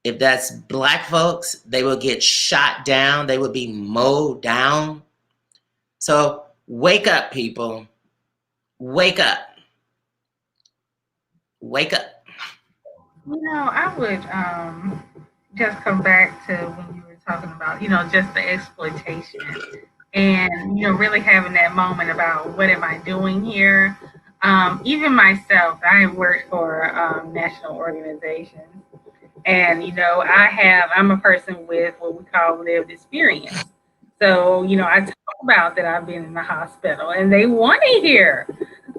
If that's Black folks, they will get shot down. They will be mowed down. So wake up, people. Wake up. Wake up. I would just come back to when you were talking about, just the exploitation and, really having that moment about what am I doing here? Even myself, I work for national organizations. And, I'm a person with what we call lived experience. So, I talk about that I've been in the hospital and they want to hear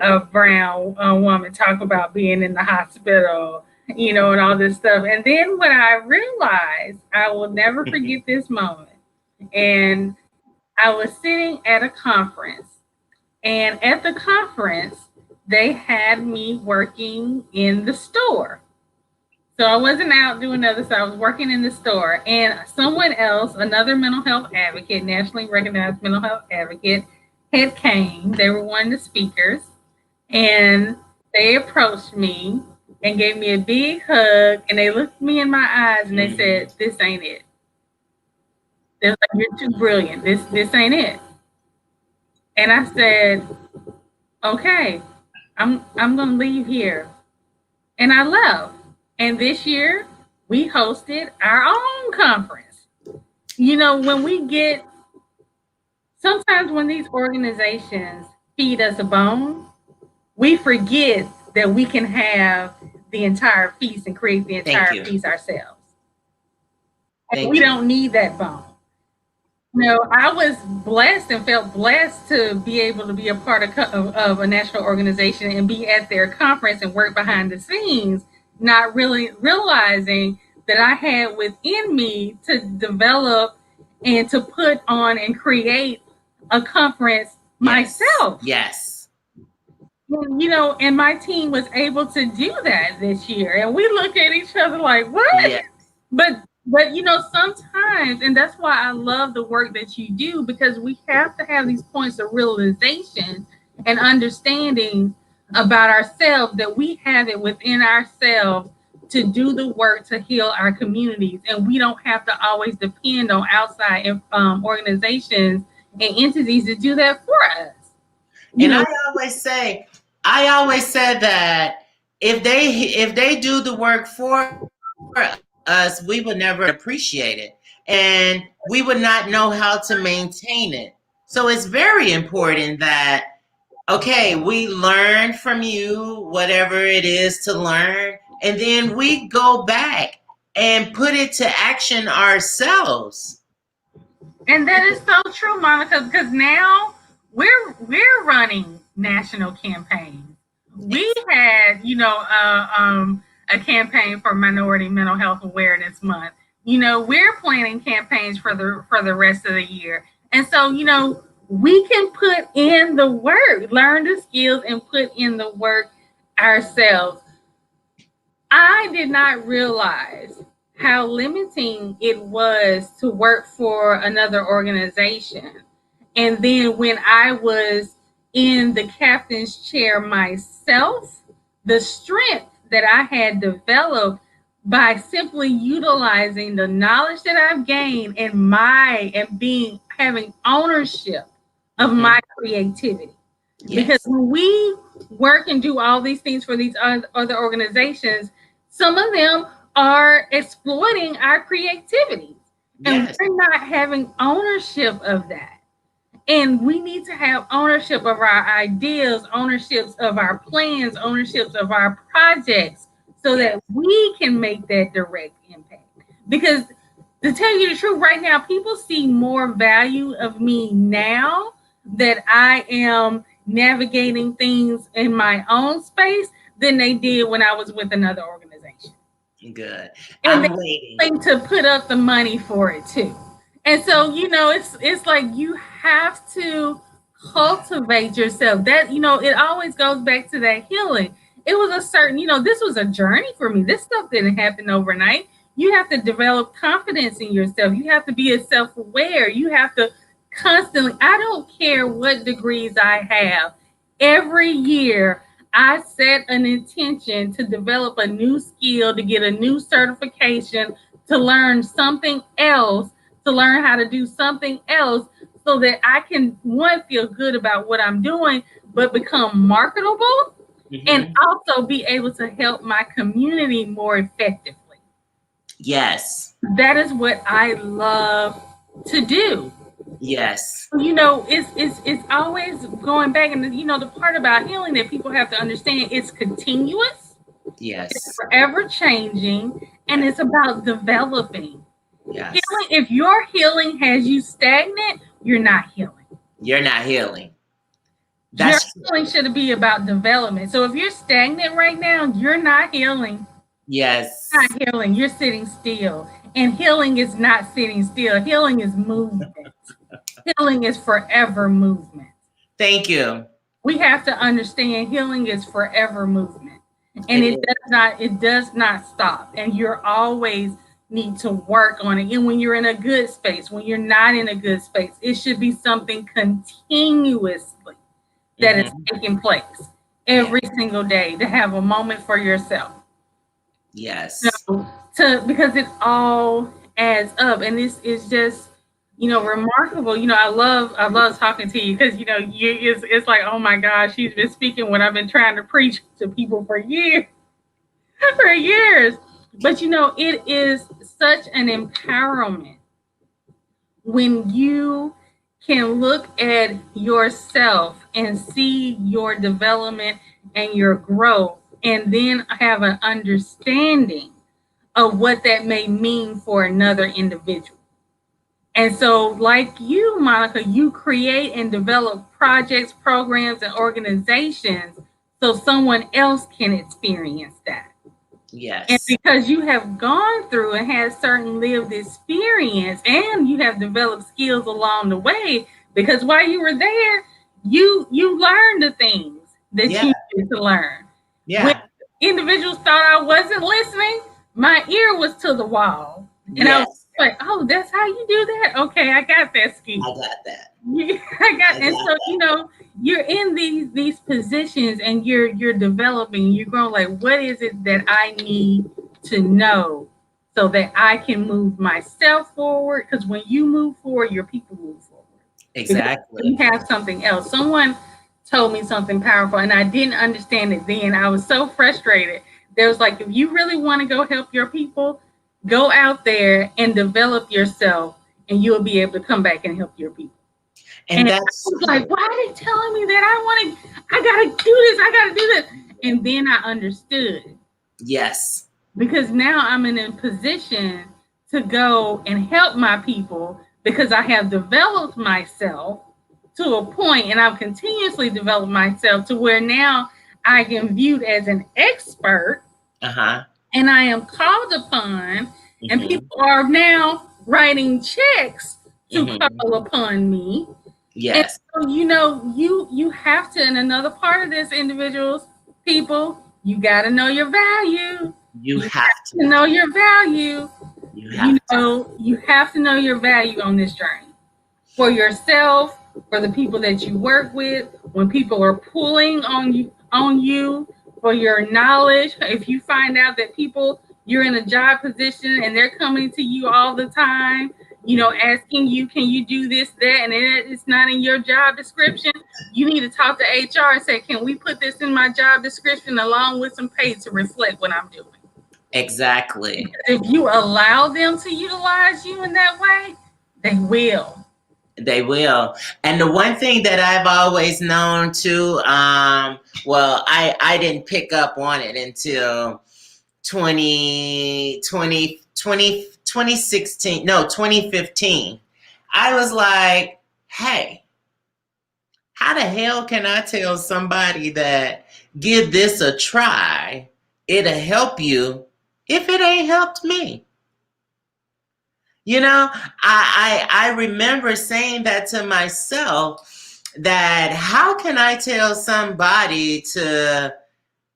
a brown woman talk about being in the hospital, and all this stuff. And then when I realized, I will never forget this moment. And I was sitting at a conference, and at the conference, they had me working in the store. So I wasn't out doing other stuff. I was working in the store, and someone else, another mental health advocate, nationally recognized mental health advocate, had came. They were one of the speakers, and they approached me and gave me a big hug, and they looked me in my eyes and they said, "This ain't it." They're like, "You're too brilliant. This ain't it." And I said, "Okay, I'm gonna leave here." And I left. And this year we hosted our own conference. When we get sometimes when these organizations feed us a bone, we forget that we can have the entire feast and create the entire feast ourselves. And we don't need that bone. I was blessed and felt blessed to be able to be a part of a national organization and be at their conference and work behind the scenes, not really realizing that I had within me to develop and to put on and create a conference myself. Yes. And my team was able to do that this year. And we look at each other like, what? Yes. But sometimes, and that's why I love the work that you do, because we have to have these points of realization and understanding about ourselves, that we have it within ourselves to do the work to heal our communities. And we don't have to always depend on outside organizations and entities to do that for us. I always said that if they do the work for us, we would never appreciate it, and we would not know how to maintain it. So it's very important that, okay, we learn from you, whatever it is to learn, and then we go back and put it to action ourselves. And that is so true, Monica, because now we're running national campaigns. We had, a campaign for Minority Mental Health Awareness Month. We're planning campaigns for the rest of the year. And so, we can put in the work, learn the skills and put in the work ourselves. I did not realize how limiting it was to work for another organization. And then when I was in the captain's chair myself, the strength that I had developed by simply utilizing the knowledge that I've gained and having ownership of my creativity. Yes. Because when we work and do all these things for these other organizations, some of them are exploiting our creativity. And we're not having ownership of that. And we need to have ownership of our ideas, ownerships of our plans, ownerships of our projects, so that we can make that direct impact. Because to tell you the truth, right now, people see more value of me now that I am navigating things in my own space than they did when I was with another organization. Good. And I'm waiting to put up the money for it too. And so, it's like you have to cultivate yourself. That, it always goes back to that healing. It was a certain, this was a journey for me. This stuff didn't happen overnight. You have to develop confidence in yourself. You have to be self-aware. You have to constantly, I don't care what degrees I have. Every year, I set an intention to develop a new skill, to get a new certification, to learn something else, to learn how to do something else, so that I can, one, feel good about what I'm doing, but become marketable, and also be able to help my community more effectively. Yes. That is what I love to do. Yes. It's always going back, and the part about healing that people have to understand, it's continuous. Yes. It's forever changing, and it's about developing. Yes. Healing, if your healing has you stagnant, you're not healing. You're not healing. Your healing should be about development. So if you're stagnant right now, you're not healing. Yes. You're not healing. You're sitting still. And healing is not sitting still. Healing is movement. Healing is forever movement. Thank you. We have to understand healing is forever movement. And it does not stop. And you're always need to work on it. And when you're in a good space, when you're not in a good space, it should be something continuously that is taking place every single day, to have a moment for yourself. Yes. Because it all adds up, and this is just, remarkable. I love talking to you, because it's like, oh my gosh, she's been speaking what I've been trying to preach to people for years. But it is such an empowerment when you can look at yourself and see your development and your growth, and then have an understanding of what that may mean for another individual. And so, like you, Monica, you create and develop projects, programs, and organizations so someone else can experience that. Yes. And because you have gone through and had certain lived experience, and you have developed skills along the way, because while you were there, you learned the things that you needed to learn. Yeah. When individuals thought I wasn't listening, my ear was to the wall. And I was like, oh, that's how you do that? Okay, I got that skill. I got that. And so, you're in these positions, and you're developing, you're growing, like, what is it that I need to know so that I can move myself forward? Because when you move forward, your people move forward. Exactly. You have something else. Someone told me something powerful, and I didn't understand it then. I was so frustrated. There was like, if you really want to go help your people, go out there and develop yourself, and you'll be able to come back and help your people. And that's, I was like, why are they telling me that I gotta do this, I gotta do this? And then I understood. Yes. Because now I'm in a position to go and help my people, because I have developed myself to a point, and I've continuously developed myself to where now I am viewed as an expert, and I am called upon, and people are now writing checks to call upon me. Yes. And so, you have to, and another part of this, individuals, people, you got to know your value. You have to know your value. You have to know your value on this journey for yourself, for the people that you work with. When people are pulling on you for your knowledge, if you find out that you're in a job position and they're coming to you all the time, asking you, can you do this, that, and it's not in your job description, you need to talk to HR and say, can we put this in my job description along with some pay to reflect what I'm doing? Exactly. If you allow them to utilize you in that way, they will. They will. And the one thing that I've always known too, I didn't pick up on it until 2015. I was like, hey, how the hell can I tell somebody that give this a try, it'll help you, if it ain't helped me? I remember saying that to myself, that how can I tell somebody to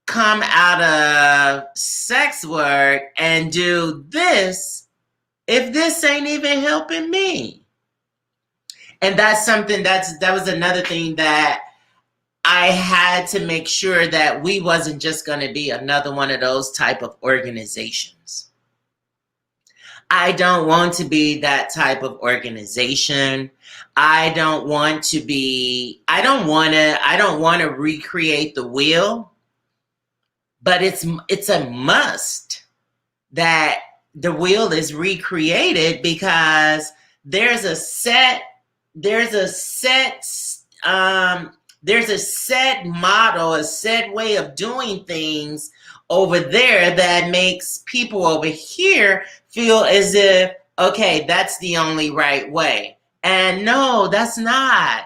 come out of sex work and do this if this ain't even helping me? And that's something that was another thing that I had to make sure that we wasn't just going to be another one of those type of organizations. I don't want to be that type of organization. I don't want to recreate the wheel, but it's a must that the wheel is recreated, because there's a set model, a set way of doing things over there that makes people over here feel as if, okay, that's the only right way. And no, that's not.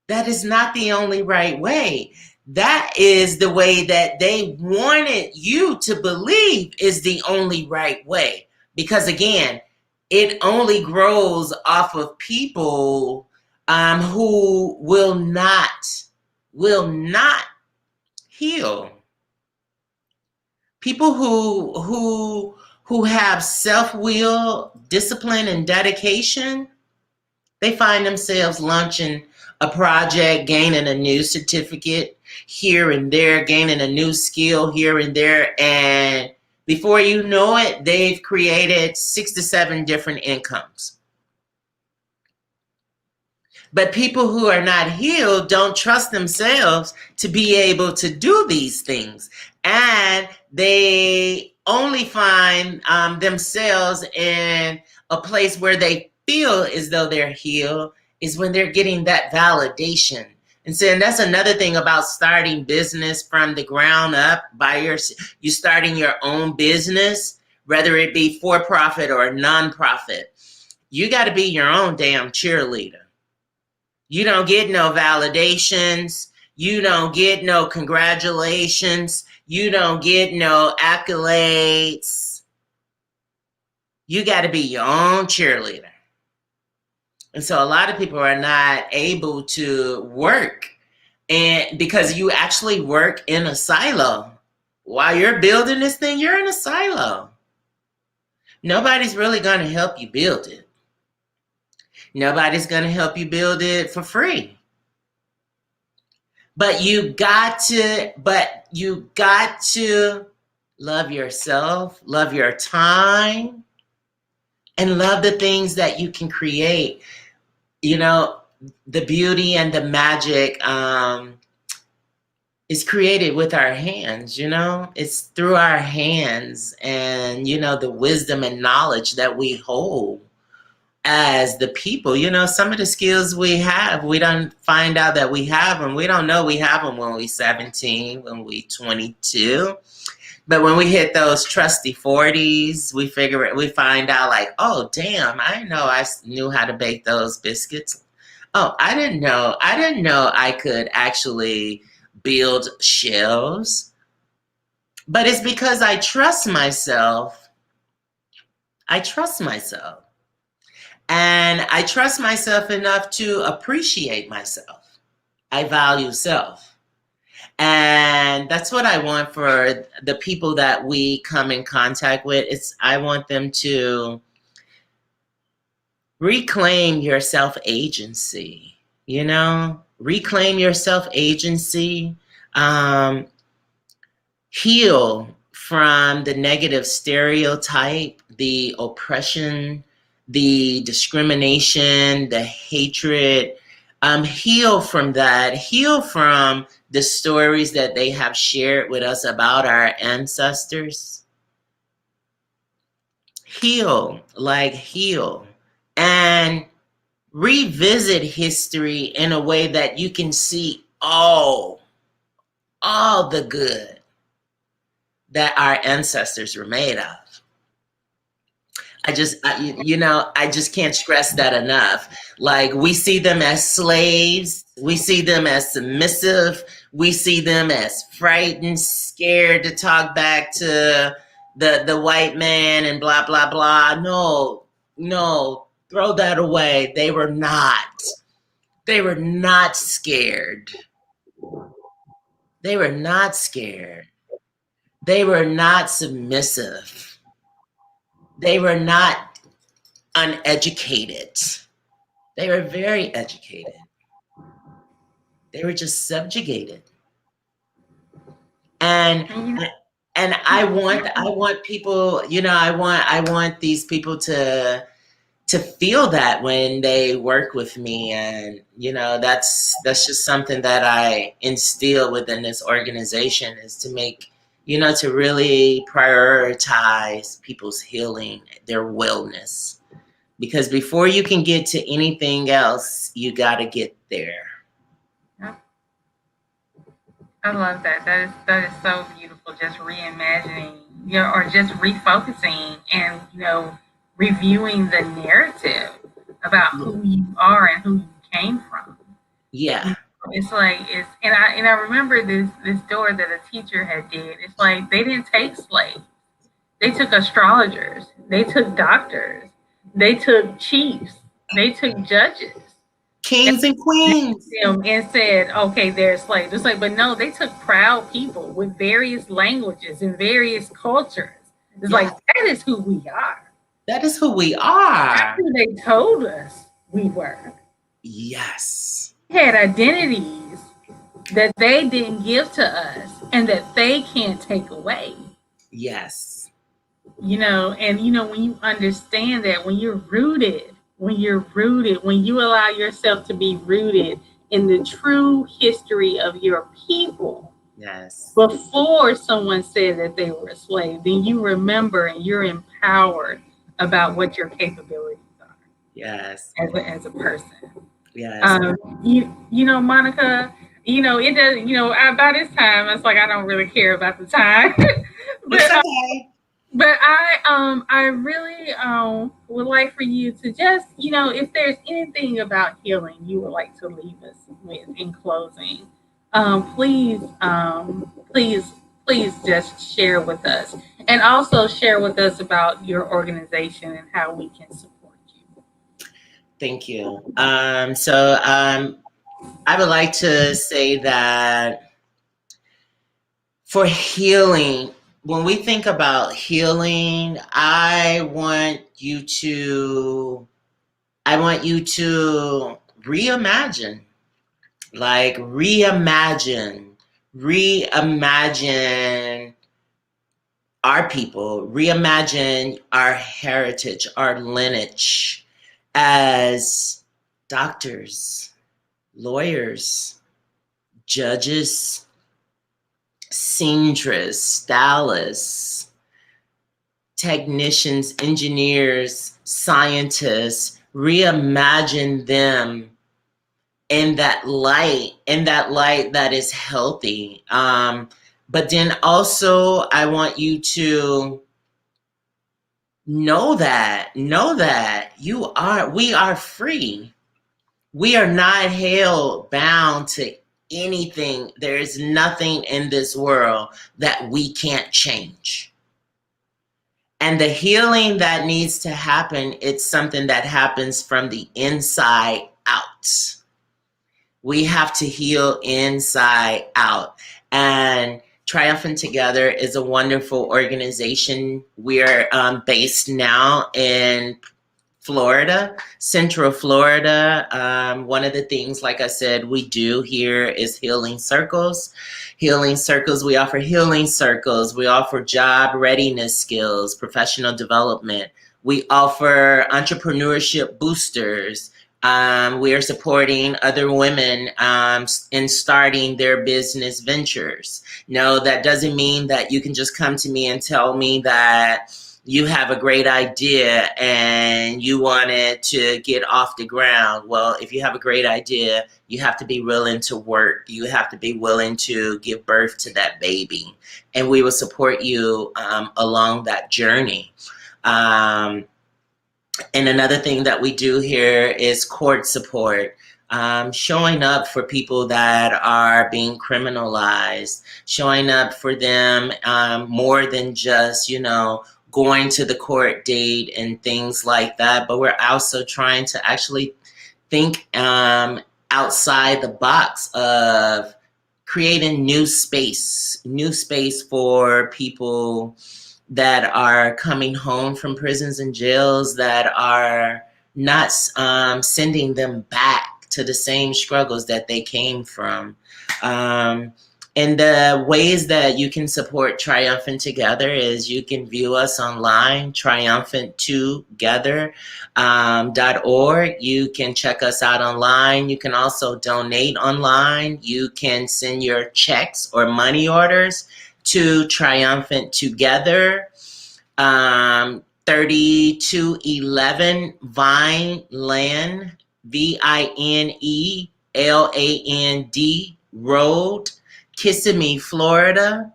That is not the only right way. That is the way that they wanted you to believe is the only right way. Because again, it only grows off of people who will not heal. People who have self-will, discipline, and dedication, they find themselves launching a project, gaining a new certificate here and there, gaining a new skill here and there, and before you know it, they've created 6 to 7 different incomes. But people who are not healed don't trust themselves to be able to do these things. And they only find themselves in a place where they feel as though they're healed is when they're getting that validation. And so, and that's another thing about starting business from the ground up. You starting your own business, whether it be for-profit or non-profit. You got to be your own damn cheerleader. You don't get no validations. You don't get no congratulations. You don't get no accolades. You got to be your own cheerleader. And so a lot of people are not able to work, and because you actually work in a silo. While you're building this thing, you're in a silo. Nobody's really going to help you build it. Nobody's going to help you build it for free. But you got to love yourself, love your time, and love the things that you can create. The beauty and the magic is created with our hands, It's through our hands and, the wisdom and knowledge that we hold as the people. Some of the skills we have, we don't find out that we have them. We don't know we have them when we're 17, when we're 22. But when we hit those trusty 40s, we find out like, oh, damn, I didn't know I knew how to bake those biscuits. Oh, I didn't know I could actually build shelves. But it's because I trust myself. I trust myself. And I trust myself enough to appreciate myself. I value self. And that's what I want for the people that we come in contact with. I want them to reclaim your self-agency, reclaim your self-agency, heal from the negative stereotype, the oppression, the discrimination, the hatred. Heal from that, heal from the stories that they have shared with us about our ancestors. Heal, and revisit history in a way that you can see all the good that our ancestors were made of. I just can't stress that enough. Like, we see them as slaves. We see them as submissive. We see them as frightened, scared to talk back to the white man and blah, blah, blah. No, throw that away. They were not scared. They were not scared. They were not submissive. They were not uneducated. They were very educated. They were just subjugated. And I want people, I want these people to feel that when they work with me. And that's just something that I instill within this organization, is to make, to really prioritize people's healing, their wellness. Because before you can get to anything else, you got to get there. Yeah. I love that. That is so beautiful. Just reimagining, or just refocusing and, reviewing the narrative about who you are and who you came from. Yeah. It's like, and I remember this door that a teacher had did. It's like, they didn't take slaves. They took astrologers. They took doctors. They took chiefs. They took judges. Kings and queens. And said, okay, they're slaves. It's like, but no, they took proud people with various languages and various cultures. It's like, that is who we are. That is who we are. That's who they told us we were. Yes. We had identities that they didn't give to us and that they can't take away. Yes. And when you understand that, when you allow yourself to be rooted in the true history of your people. Yes. Before someone said that they were a slave, then you remember and you're empowered about what your capabilities are. Yes. As a person. Yes. Monica, it does, by this time, it's like, I don't really care about the time. But, it's okay. But I really would like for you to just, if there's anything about healing you would like to leave us with in closing, please just share with us, and also share with us about your organization and how we can support you. Thank you. I would like to say that for healing, when we think about healing, I want you to reimagine, reimagine our people, reimagine our heritage, our lineage as doctors, lawyers, judges, seamstress, stylists, technicians, engineers, scientists. Reimagine them in that light that is healthy, But then also, I want you to know that we are free. We are not held bound to anything. There is nothing in this world that we can't change. And the healing that needs to happen, it's something that happens from the inside out. We have to heal inside out. And Triumphant Together is a wonderful organization. We're based now in Florida, Central Florida. One of the things, like I said, we do here is healing circles. Healing circles, we offer healing circles. We offer job readiness skills, professional development. We offer entrepreneurship boosters. We are supporting other women in starting their business ventures. No, that doesn't mean that you can just come to me and tell me that you have a great idea and you want it to get off the ground. Well, if you have a great idea, you have to be willing to work. You have to be willing to give birth to that baby. And we will support you along that journey. And another thing that we do here is court support. Showing up for people that are being criminalized, showing up for them more than just, going to the court date and things like that. But we're also trying to actually think outside the box of creating new space for people that are coming home from prisons and jails, that are not sending them back to the same struggles that they came from. And the ways that you can support Triumphant Together is you can view us online, triumphanttogether.org. You can check us out online. You can also donate online. You can send your checks or money orders to Triumphant Together, 3211 Vineland, Vineland Road, Kissimmee, Florida,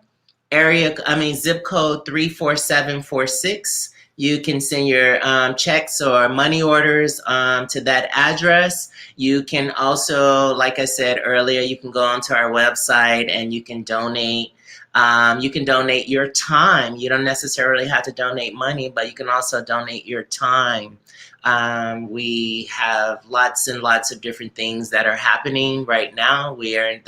zip code 34746. You can send your checks or money orders to that address. You can also, like I said earlier, you can go onto our website and you can donate. You can donate your time. You don't necessarily have to donate money, but you can also donate your time. We have lots and lots of different things that are happening right now. We are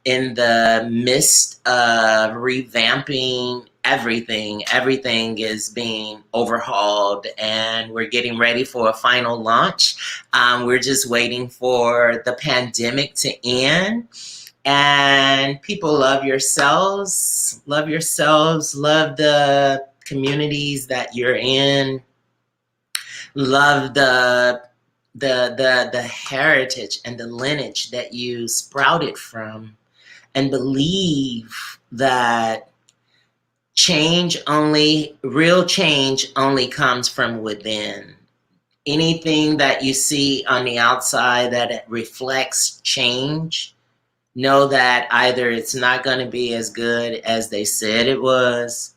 in the midst of revamping everything. Everything is being overhauled and we're getting ready for a final launch. We're just waiting for the pandemic to end. And people, love yourselves, love the communities that you're in, love the heritage and the lineage that you sprouted from, and believe that real change only comes from within. Anything that you see on the outside that reflects change, know that either it's not going to be as good as they said it was,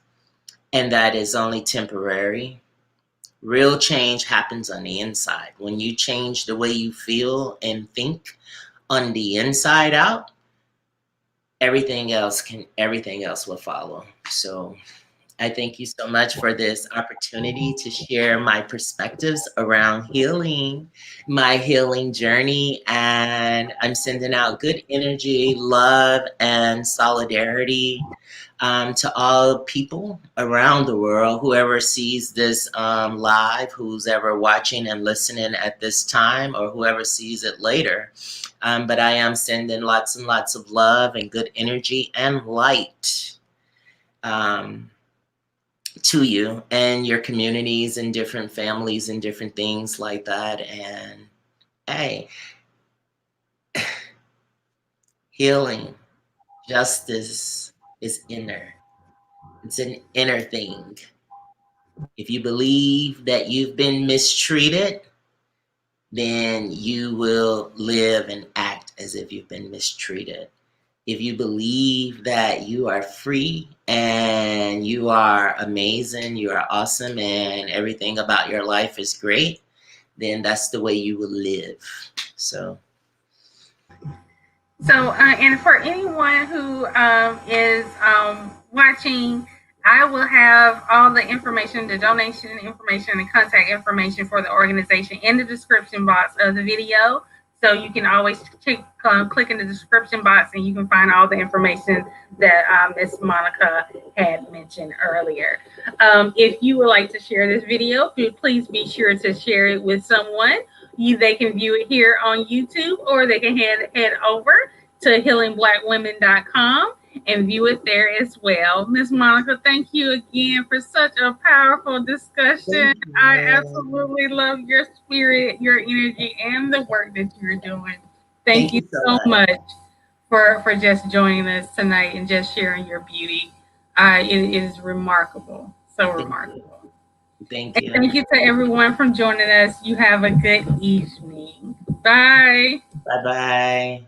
and that is only temporary. Real change happens on the inside. When you change the way you feel and think on the inside out, everything else will follow. So I thank you so much for this opportunity to share my perspectives around healing, my healing journey, and I'm sending out good energy, love, and solidarity to all people around the world, whoever sees this live, who's ever watching and listening at this time, or whoever sees it later. But I am sending lots and lots of love and good energy and light to you and your communities and different families and different things like that. And hey, healing, justice is inner. It's an inner thing. If you believe that you've been mistreated, then you will live and act as if you've been mistreated. if you believe that you are free and you are amazing, you are awesome, and everything about your life is great, then that's the way you will live. So and for anyone who is watching, I will have all the information, the donation information, and contact information for the organization in the description box of the video. So you can always click in the description box and you can find all the information that Ms. Monica had mentioned earlier. If you would like to share this video, please be sure to share it with someone. They can view it here on YouTube, or they can head over to healingblackwomen.com and view it there as well. Ms. Monica, thank you again for such a powerful discussion. I absolutely love your spirit, your energy, and the work that you're doing. Thank you so much for just joining us tonight and just sharing your beauty. It is remarkable, so remarkable. Thank you. And thank you to everyone for joining us. You have a good evening. Bye. Bye-bye.